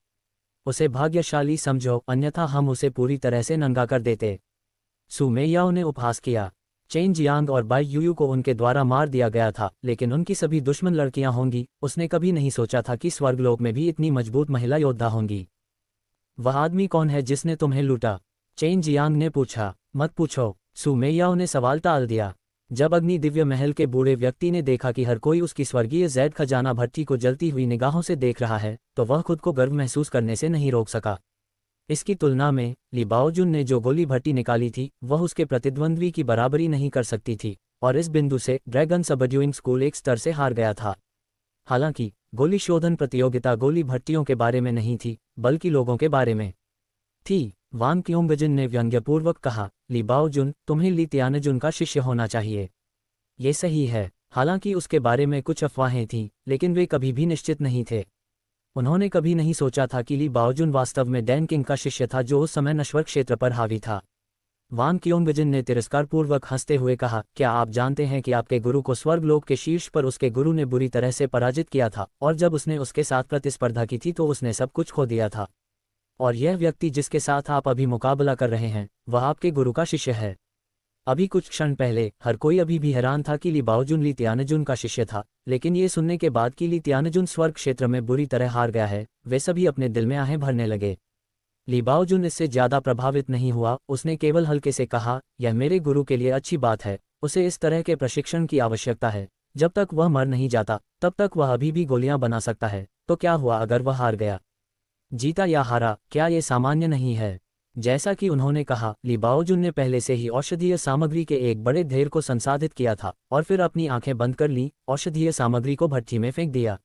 उसे भाग्यशाली समझो, अन्यथा हम उसे पूरी तरह से नंगा कर देते। सु मेयाओ ने उपहास किया। चेन जियांग और बाई यूयू को उनके द्वारा मार दिया गया था, लेकिन उनकी सभी दुश्मन लड़कियां होंगी। उसने कभी नहीं सोचा था कि स्वर्गलोक में भी इतनी मजबूत महिला योद्धा होंगी। वह आदमी कौन है जिसने तुम्हें लूटा? चेन जियांग ने पूछा। मत पूछो, सु मेयाओ ने सवाल टाल दिया। जब अग्नि दिव्य महल के बूढ़े व्यक्ति ने देखा कि हर कोई उसकी स्वर्गीय जैद खजाना भट्टी को जलती हुई निगाहों से देख रहा है, तो वह खुद को गर्व महसूस करने से नहीं रोक सका। इसकी तुलना में ली बाओजुन ने जो गोली भट्टी निकाली थी, वह उसके प्रतिद्वंद्वी की बराबरी नहीं कर सकती थी, और इस बिंदु से ड्रैगन सबड्यूइंग स्कूल एक स्तर से हार गया था। हालांकि गोली शोधन प्रतियोगिता गोली भट्टियों के बारे में नहीं थी, बल्कि लोगों के बारे में थी। वांग क्योंगजिन ने व्यंग्यपूर्वक कहा, ली बाओजुन, तुम्हें ली तियानजुन का शिष्य होना चाहिए। ये सही है। हालांकि उसके बारे में कुछ अफवाहें थीं, लेकिन वे कभी भी निश्चित नहीं थे। उन्होंने कभी नहीं सोचा था कि ली बाओजुन वास्तव में डैन किंग का शिष्य था, जो उस समय नश्वर क्षेत्र पर हावी था। वांग क्योंगजिन ने तिरस्कारपूर्वक हंसते हुए कहा, क्या आप जानते हैं कि आपके गुरु को स्वर्गलोक के शीर्ष पर उसके गुरु ने बुरी तरह से पराजित किया था, और जब उसने उसके साथ प्रतिस्पर्धा की थी तो उसने सब कुछ खो दिया था। और यह व्यक्ति जिसके साथ आप अभी मुकाबला कर रहे हैं, वह आपके गुरु का शिष्य है। अभी कुछ क्षण पहले हर कोई अभी भी हैरान था कि ली बाओजुन ली तियानजुन का शिष्य था, लेकिन ये सुनने के बाद कि ली तियानजुन स्वर्ग क्षेत्र में बुरी तरह हार गया है, वे सभी अपने दिल में आहें भरने लगे। ली बाओजुन इससे ज्यादा प्रभावित नहीं हुआ। उसने केवल हल्के से कहा, यह मेरे गुरु के लिए अच्छी बात है। उसे इस तरह के प्रशिक्षण की आवश्यकता है। जब तक वह मर नहीं जाता, तब तक वह अभी भी गोलियां बना सकता है। तो क्या हुआ अगर वह हार गया? जीता या हारा, क्या ये सामान्य नहीं है? जैसा कि उन्होंने कहा, ली बाओजुन ने पहले से ही औषधीय सामग्री के एक बड़े ढेर को संसाधित किया था, और फिर अपनी आंखें बंद कर ली, औषधीय सामग्री को भट्टी में फेंक दिया।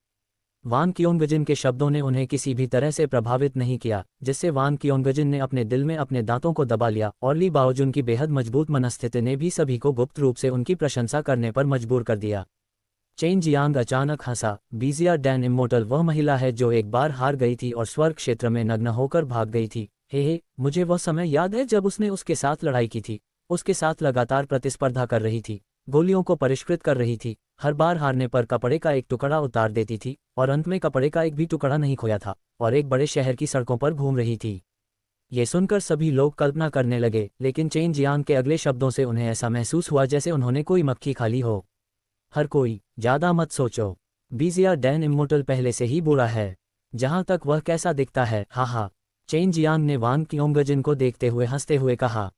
वान क्योंगजिन के शब्दों ने उन्हें किसी भी तरह से प्रभावित नहीं किया, जिससे वान क्योंगजिन ने अपने दिल में अपने दांतों को दबा लिया, और ली बाओजुन की बेहद मजबूत मनस्थिति ने भी सभी को गुप्त रूप से उनकी प्रशंसा करने पर मजबूर कर दिया। चेन जियांग अचानक हंसा। बीजियर डैन इम्मोर्टल वह महिला है जो एक बार हार गई थी और स्वर्ग क्षेत्र में नग्न होकर भाग गई थी। हे, मुझे वह समय याद है जब उसने उसके साथ लड़ाई की थी। उसके साथ लगातार प्रतिस्पर्धा कर रही थी, गोलियों को परिष्कृत कर रही थी, हर बार हारने पर कपड़े का एक टुकड़ा उतार देती थी, और अंत में कपड़े का एक भी टुकड़ा नहीं खोया था, और एक बड़े शहर की सड़कों पर घूम रही थी। ये सुनकर सभी लोग कल्पना करने लगे, लेकिन चेन जियांग के अगले शब्दों से उन्हें ऐसा महसूस हुआ जैसे उन्होंने कोई मक्खी खा ली हो। हर कोई, ज्यादा मत सोचो। बीजियर डैन इम्मोर्टल पहले से ही बुरा है। जहां तक वह कैसा दिखता है, हाँ हाँ। चेन जियांग ने वांग क्योंगजिन को देखते हुए हंसते हुए कहा।